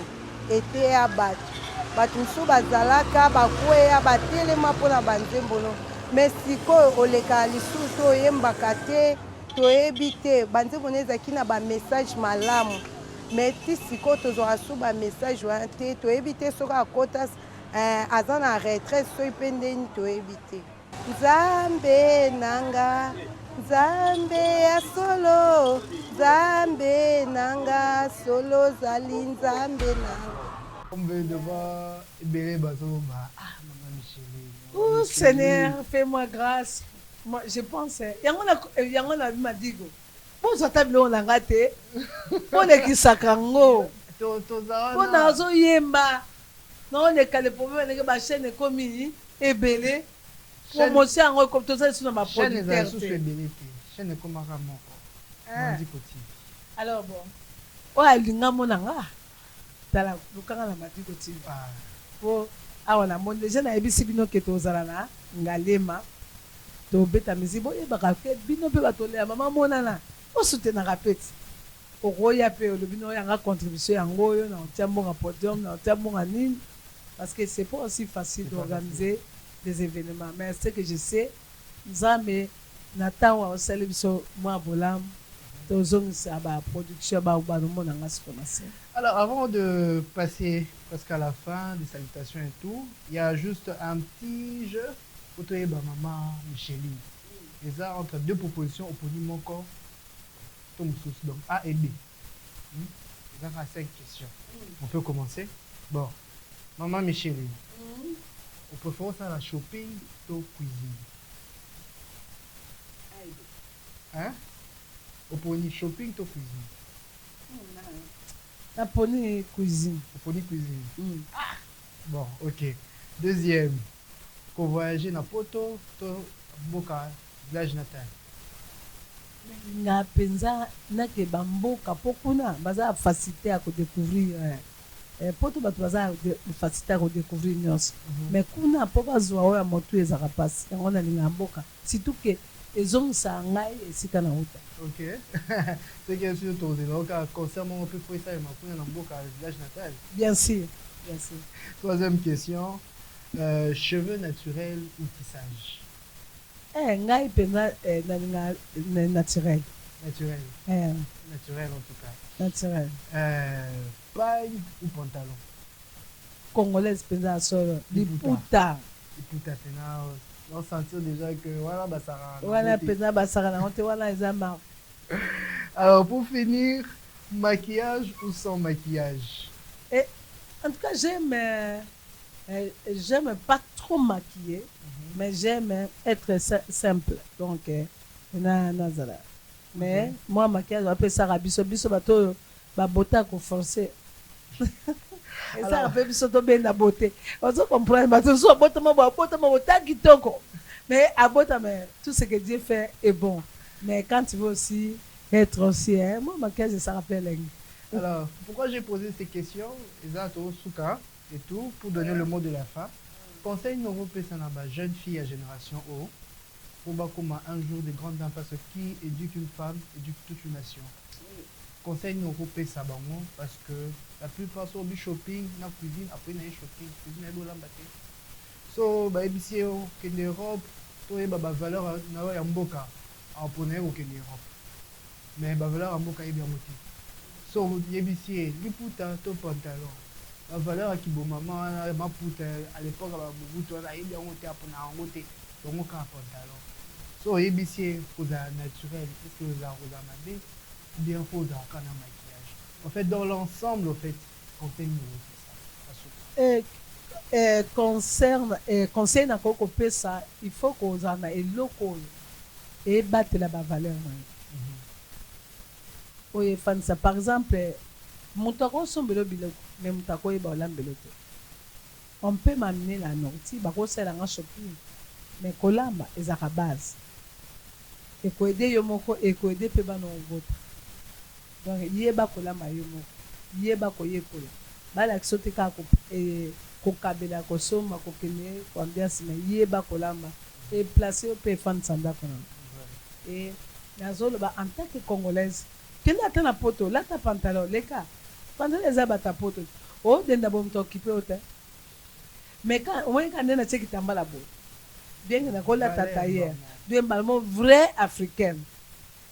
ete ya bato mosusu bazalaka bakweya batelema mpona banzembo no mais sikoyo oleka lisusu oyembaka te toyebi te banzembo no ezalaki na bamessage malamu mais ti sikoyo tozwaka su bamessage wana te toyebi te soki akota aza na retraite soki mpe ndeni toyebi te Nzambe nanga Nzambe ya solo, Nzambe nanga solo zali Nzambe nanga. On veut devoir ébéler Bazoba. Ah, maman Micheline. Oh Seigneur, fais-moi grâce. Moi, je pense, Yangona m'a dit que pour ça, table on a raté. Pour les qui s'accangent. Pour nazo yemba. Non, les cas de problème, les ma chaîne est commis, ébélé. Promotion en comme tout ça sur ma producteur. Chaîne est comme un ramon. Alors bon. Ouais, linga monanga. Tala lukanga na matiko TV. Po awana monde déjà na ebisi bino ke tozala na ngalema. To beta mizibo e baka ke bino pe batolea mama monana. O soutenaka peti. O roya pe le bino yanga contribution yango yo na tiambonga podium na tiambonga nini parce que c'est pas aussi facile d'organiser des événements mais ce que je sais nzambe na tawa o célébration moi bolam tozongisa ba production ba mona ngasi commencer. Alors avant de passer presque à la fin des salutations et tout, il y a juste un petit jeu pour toi maman Micheline. Et ça entre deux propositions opposées mon corps donc A et B. Il y a 5 questions. On peut commencer. Bon, maman Micheline. On peut faire ça la shopping ou cuisine. Hein? On peut ni shopping ou cuisine. La poni cuisine. On peut ni cuisine. Bon, ok. Deuxième. Qu'on voyager dans Poto, Boka, village natal. Na penza na ke bamboka pokuna baza facilité à découvrir poto bato baza facilité à découvrir nyonso mais kuna po bazwa oya moto ezaka pasi yango na linga mboka surtout que ezongisa ngai esika na uta. Ok. C'est que sur ton donc concernant un peu pour ça ma na mboka village natal. Bien sûr, bien sûr. Troisième question, cheveux naturels ou tissage? Ngai penza naturel. Naturel. Naturel en tout cas. Naturel. Paille ou pantalon? Congolaise penza solo. Liputa. Liputa penza. On sentir déjà que voilà basara. Voilà penza basara na honte voilà ezama. Alors pour finir, maquillage ou sans maquillage? En tout cas j'aime pas trop maquiller. Mais j'aime être simple. Donc, mais moi, maquillage, je appelle ça rabisso. Bisso, bato, bota ko forcer. Et ça, rappelle bisso, to bien la beauté. On se comprend, bato, so, bota, bota, kitoko. Mais, à bota, mais tout ce que Dieu fait est bon. Mais quand tu veux aussi être aussi, moi, maquillage, ça rappelle. Alors, pourquoi j'ai posé ces questions? Exactement, Souka et tout, pour donner le mot de la fin. Conseil nous repose à jeune fille à génération O pour comment un jour de grande dame parce que qui éduque une femme éduque toute une nation. Conseil nous repose à bango parce que la plupart sont du shopping, na cuisine après na shopping, cuisine na l'ambaté. So ba ebisi o que l'Europe to e ba valeur na ya mboka en ponner au que l'Europe. Mais ba valeur en mboka e bien moti. So ebisi liputa to pantalon. La valeur qui bon maman ma poutre à l'époque à Mobutu on a eu bien monté pour na ngote donc on a pantalon so ebisi aux naturel est-ce que vous avez regardé bien faut dans kana maquillage en fait dans l'ensemble en fait conseil nous ça conseil na koko pesa il faut qu'on en a eloko et battre la valeur oye fan ça par exemple moutako sombelo biloko mais moutako yeba olambelo te on peut m'amener la norti bakosala nga shopping mais kolamba ezaka base ekoede yo moko ekoede pe bana obota donc yeba kolamba yo moko yeba koyekola balakisa te kaka kokabela kosomba kokende koambiance mais yeba kolamba e place yo pe efandisa ndako na e nazoloba en tant que congolaise kende ata na poto lata pantalon leka pantalon eza bata poto o denda bo mto occupé au te mais quand on est quand na teki tambala bo bien que na kola tata hier de balmo vrai africaine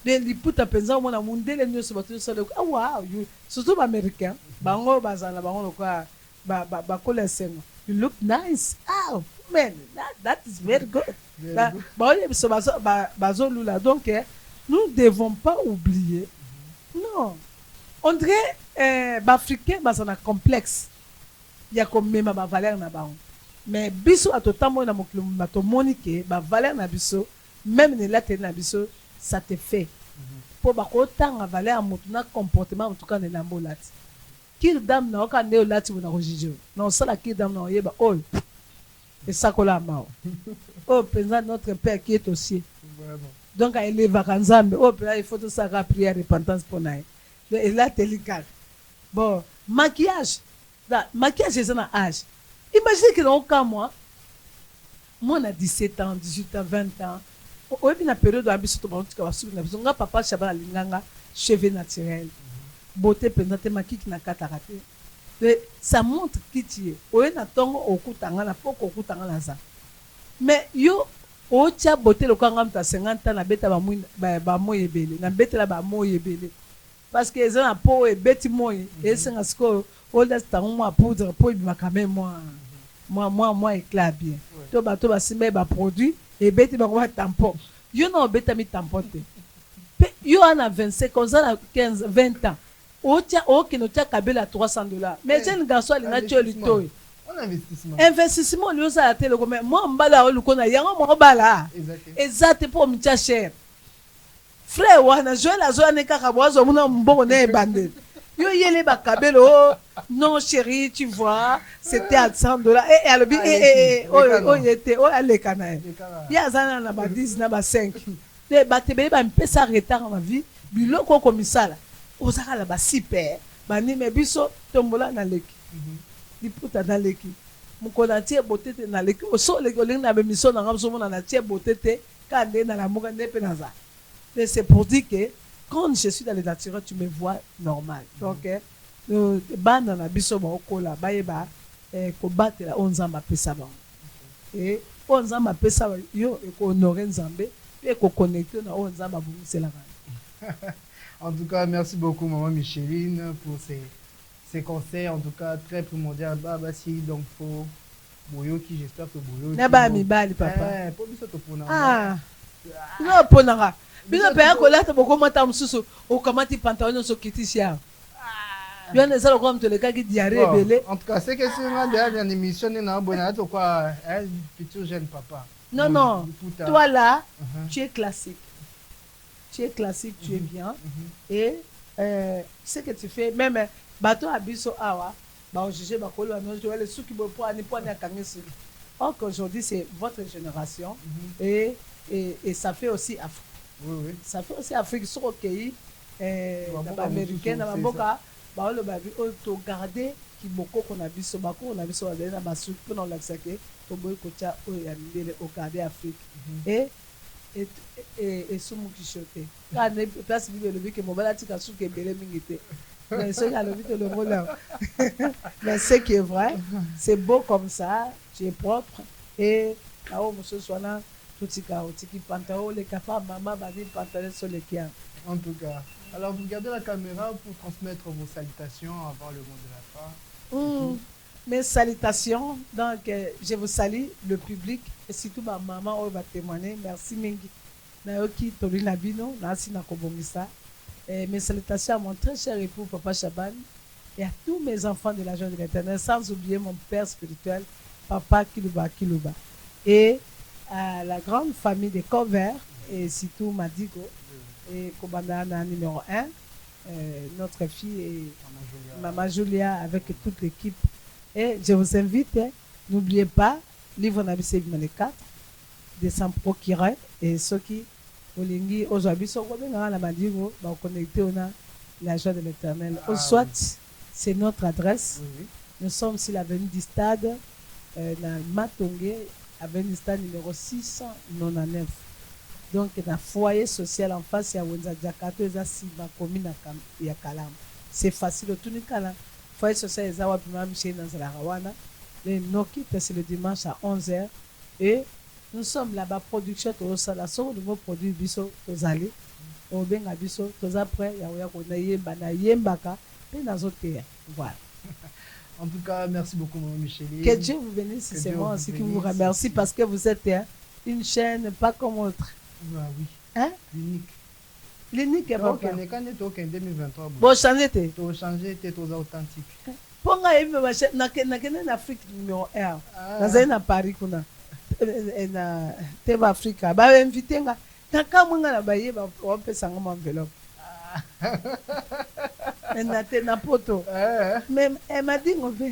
de liputa penza mona mundele nyo sobato so ah wow you surtout américain bango bazala bango quoi ba kola sengo you look nice ah man, that is very good. Very good. Donc, nous ne devons pas oublier. Non. On dirait Africain, c'est un complexe. Il y a comme même ma valeur na ba. Mais biso à totalement na moto monique, ba valeur na biso, même ne la na biso, ça te fait. Pour ba ko tanga valeur moto na comportement en tout cas ne lambolati. Kir dam na ka ne lati na rojijo. Non ça la kir dam na yeba all. Et ça kola mao. Oh président notre père qui est aussi. Vraiment. Donc il est vacanzambe. Oh il faut tout ça prière repentance pour naï. Et là télécar. Bon, maquillage. Maquillage c'est un âge. Imaginez que dans cas moi on a 17 ans, 18 ans, 20 ans. Au début de la période où on a papa Chabala Linganga, cheveux naturels, beauté présentée, maquille qui n'a qu'à t'arrêter. Ça montre qui tu es. On a tongo au koutanga, na poko au koutanga na ça. Mais yo, au tia beauté le kangam ta 50 ans, na beta ba moye belé, na beta la ba moye belé. Parce que les gens a peau et bêti moye, et c'est un score, au laisse ta moi poudre, pour il m'a quand même moi éclat bien. Toba simé ba produit et bêti ba quoi tampon. Yo non bêta mi tampote. Yo en a 25 ans, 15, 20 ans. Au qui nous tient kabel à $300. Mais j'ai un garçon à l'inatualité. On investissement. Investissement, lui, ça a été le commun. Moi, on bala, on connaît, y a un moment bala. Exact, pour me tirer cher. Frère, on a joué la zone des carabois, on a un bon nez bandé. Yo, yélé bakabel, oh, non, chérie, tu vois, c'était à $100. Et elle dit, il était, oh, elle est canaille. Il y a un an, on a 10, on a 5. Les batébé, un peu ça retard en ma vie, biloko comme ça là. Ozaka la ba super bani me biso tombola na leki diputa na leki mukona tie botete na leki oso leki olinga na bemiso na ngam somo na tie botete kande na la muka nepe naza. Mais c'est pour dire que quand je suis dans les naturels tu me vois normal. Donc bana na biso ba okola ba yeba ko batela onzamba pesa ba et onzamba pesa yo e ko honorer nzambe et ko connecter na onzamba bumisela ba. En tout cas, merci beaucoup, maman Micheline, pour ces conseils, en tout cas, très primordial. Bah, si, donc, faut. Boyo qui, j'espère que Boyo. N'a mi bali, papa. Pour biso to pona. Ah. Non, ponara. Bino paya ko lata boko mata mususu, o kamati pantalon so kitisia. Bien les salles comme te le cas qui diarrhée belé. En tout cas, c'est que c'est une dernière émission, na bonne to quoi, petit jeune papa. Non, non. Toi là, tu es classique. Tu es classique, tu es bien. Et ce que tu fais, même bateau à biso awa, bah juger bah kolo non je les sous qui me prennent à kangesi. Or qu'aujourd'hui c'est votre génération et ça fait aussi Afrique. Oui. Ça fait aussi Afrique sur OK. Américain dans boka bah le babi auto garder qui beaucoup qu'on a biso bah qu'on a biso dans ma soupe pour l'accès to boy kocha o ya ndele au garder Afrique. Et sumu kishote quand ne place vivre le que mobala tika souke belé mingité mais ce qu'il a le vite le mot là mais ce qui est vrai c'est beau comme ça tu es propre et là où monsieur soit là tout qui pantalon les capables maman va dire pantalon sur les kiens. En tout cas, alors vous gardez la caméra pour transmettre vos salutations avant le mot de la fin. Mes salutations, donc je vous salue le public et surtout ma maman on va témoigner. Merci Mingi. Naoki Tolina Bino, Nancy Nakobongisa. Mes salutations à mon très cher époux Papa Chaban et à tous mes enfants de la joie de l'Éternel, sans oublier mon père spirituel, Papa Kiluba. Et à la grande famille des Converts et surtout Madigo et Kobandana numéro 1, notre fille et Maman Julia avec toute l'équipe. Et je vous invite, n'oubliez pas, livre Nabissé le 4, de s'en procurer et ceux qui Olingi aujourd'hui sont dans la Madigo, va connecter on a la joie de l'Éternel. Au soit, c'est notre adresse. Nous sommes sur l'avenue du Stade, dans Matongé, avenue du Stade numéro 699. Donc, dans le foyer social en face, il y a Wenza Djakato, il y a Siba, commune à Kalam. C'est facile, tout le monde. Foyer social, il y a Wapima Michel dans la Rawana. Le Noki, c'est le dimanche à 11h. Et nous sommes là-bas, production, tout ça, là, sur le nouveau produit, biso, tozali, au benga biso, tous après, il y a Yembaka, et dans autres. Voilà. En tout cas, merci beaucoup, Maman Micheline. Que Dieu vous bénisse, c'est moi aussi qui vous remercie parce que vous êtes une chaîne pas comme autre. Ah oui. Hein? L'unique. L'unique est pas Quand on est en 2023, bon, changez t'es. Tu as changé, tu es authentique. Pour moi, il me achète en Afrique numéro 1. Dans un Paris, qu'on a. Teva Africa. Bah, invité, t'as qu'à moi, là, bah, on peut s'en enveloppe. Elle n'a poto. Mais elle m'a dit on fait.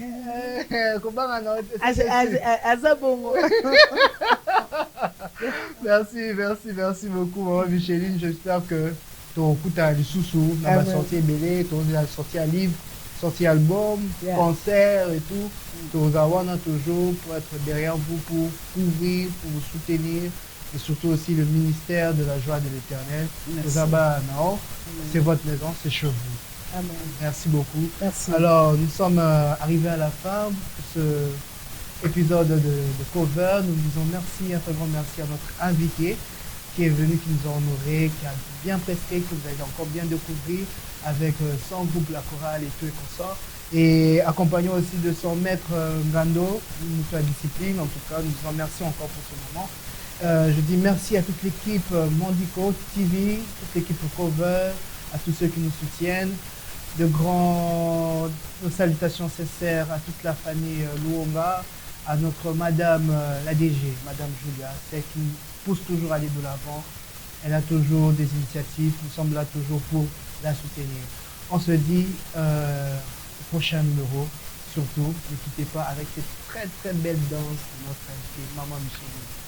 Merci beaucoup, Maman Micheline. J'espère que ton coup t'as les sous-sous, on va sortir belé, ton a sorti un livre, sorti album, concert et tout. Tous avoir toujours pour être derrière vous, pour couvrir, pour vous soutenir. Et surtout aussi le ministère de la joie de l'Éternel. C'est votre maison, c'est chez vous. Amen. Merci beaucoup. Merci. Alors, nous sommes arrivés à la fin de ce épisode de cover. Nous disons merci, un très grand merci à notre invité qui est venu, qui nous a honorés, qui a bien presté, que vous avez encore bien découvert avec son groupe, la chorale et tout et consorts. Et accompagnant aussi de son maître Ngando, notre discipline. En tout cas, nous vous remercions encore pour ce moment. Je dis merci à toute l'équipe Mondico TV, toute l'équipe Cover, à tous ceux qui nous soutiennent. De grandes salutations sincères à toute la famille Luonga, à notre Madame la DG, Madame Julia, celle qui pousse toujours à aller de l'avant. Elle a toujours des initiatives, nous sommes là toujours pour la soutenir. On se dit au prochain numéro, surtout, ne quittez pas avec cette très très belle danse de notre invité, Maman Micheline.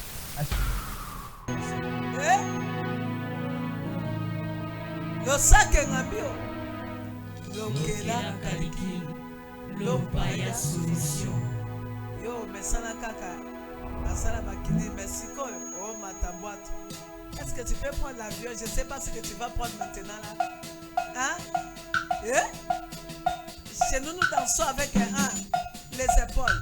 Losake ngambio lokela kaliki lopa ya solution yo mesana kaka asala makini mesiko oh matabwato. Est-ce que tu peux prendre l'avion? Je sais pas ce que tu vas prendre maintenant là. Hein? Chez nous nous dansons avec les épaules.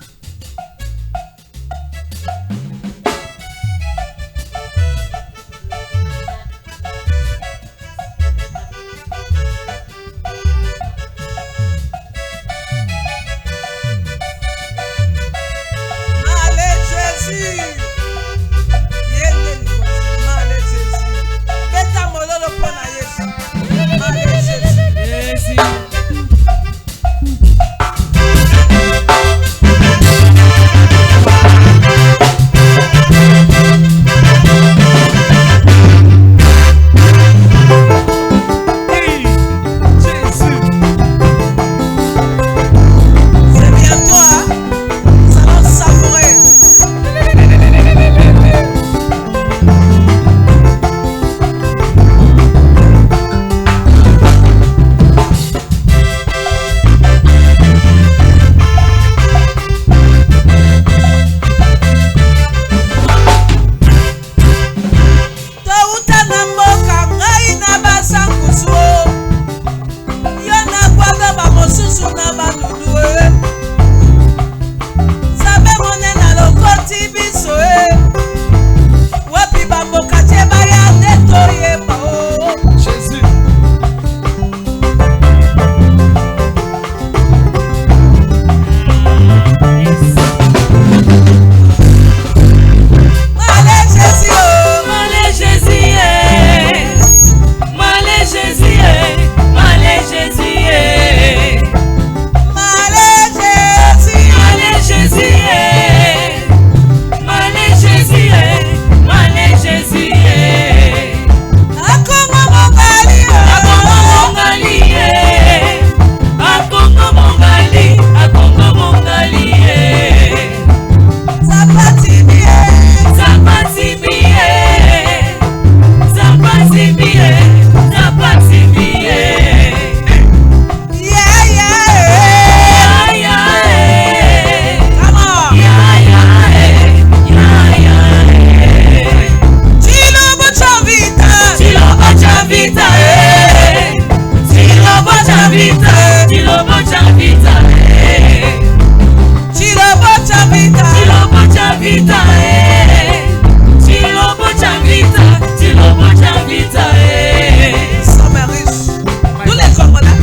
Nous les Congolais,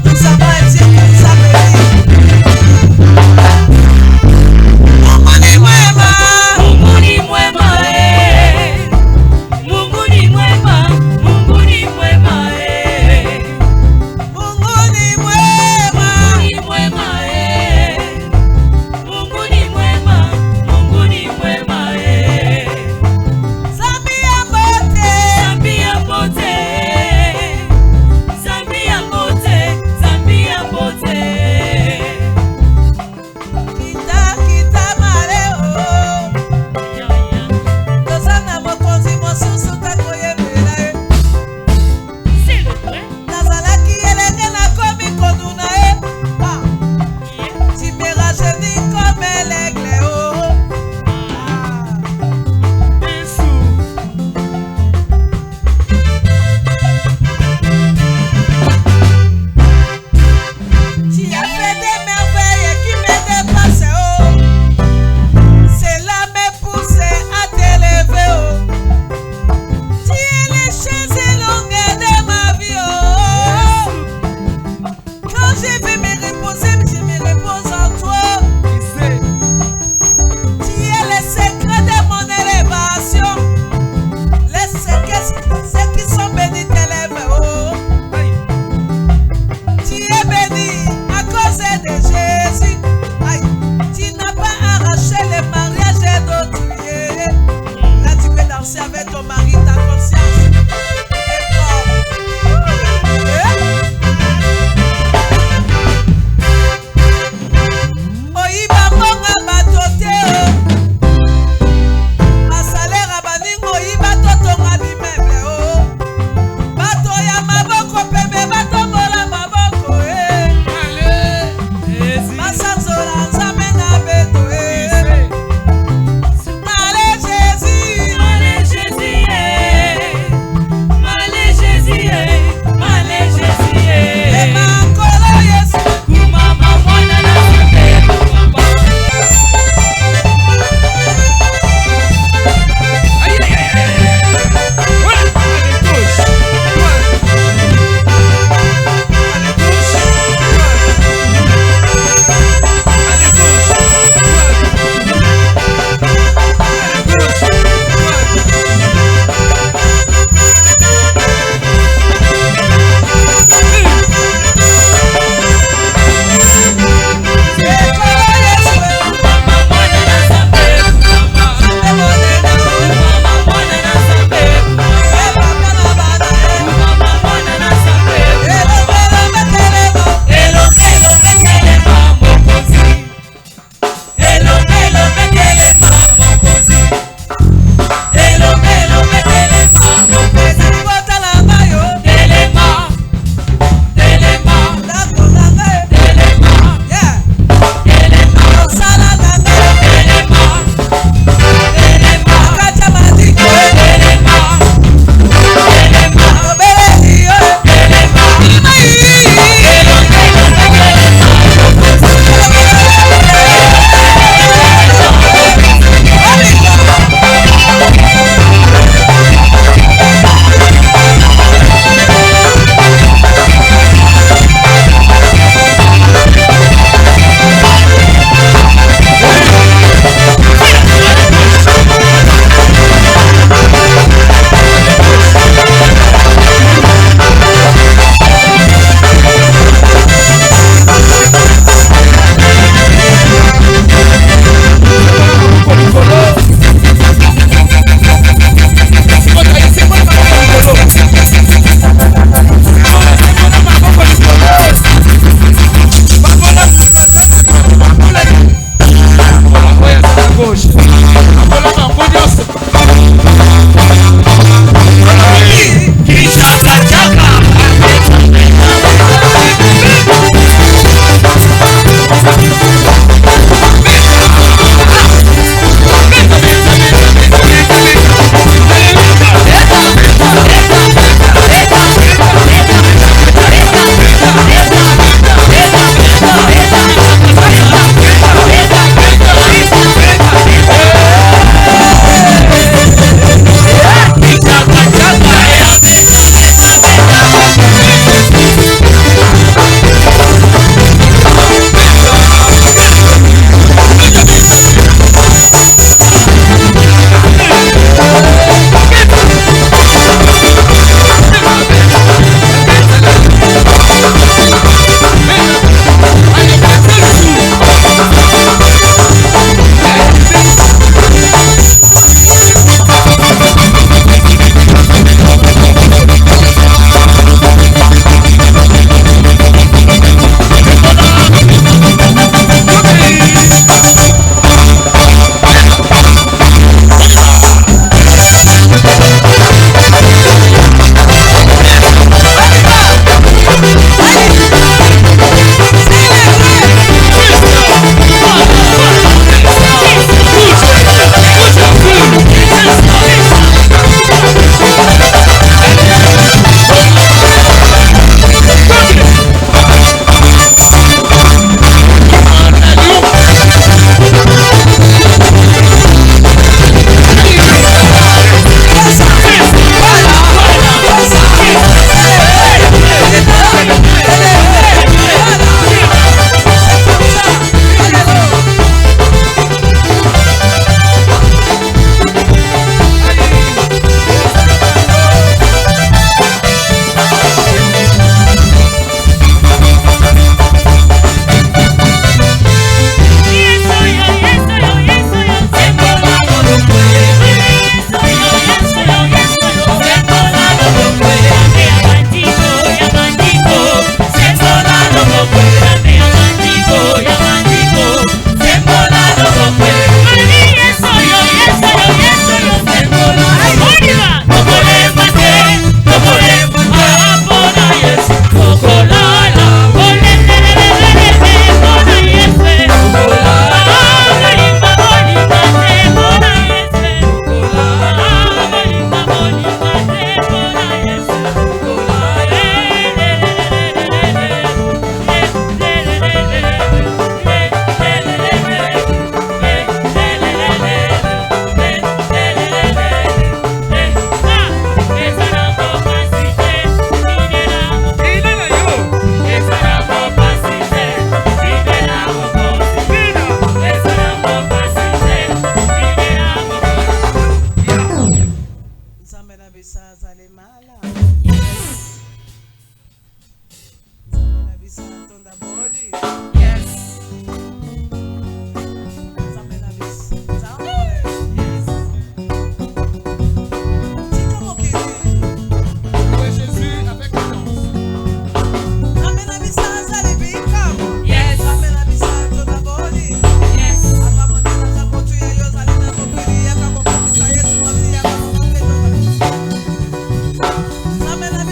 nous avons un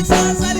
Sans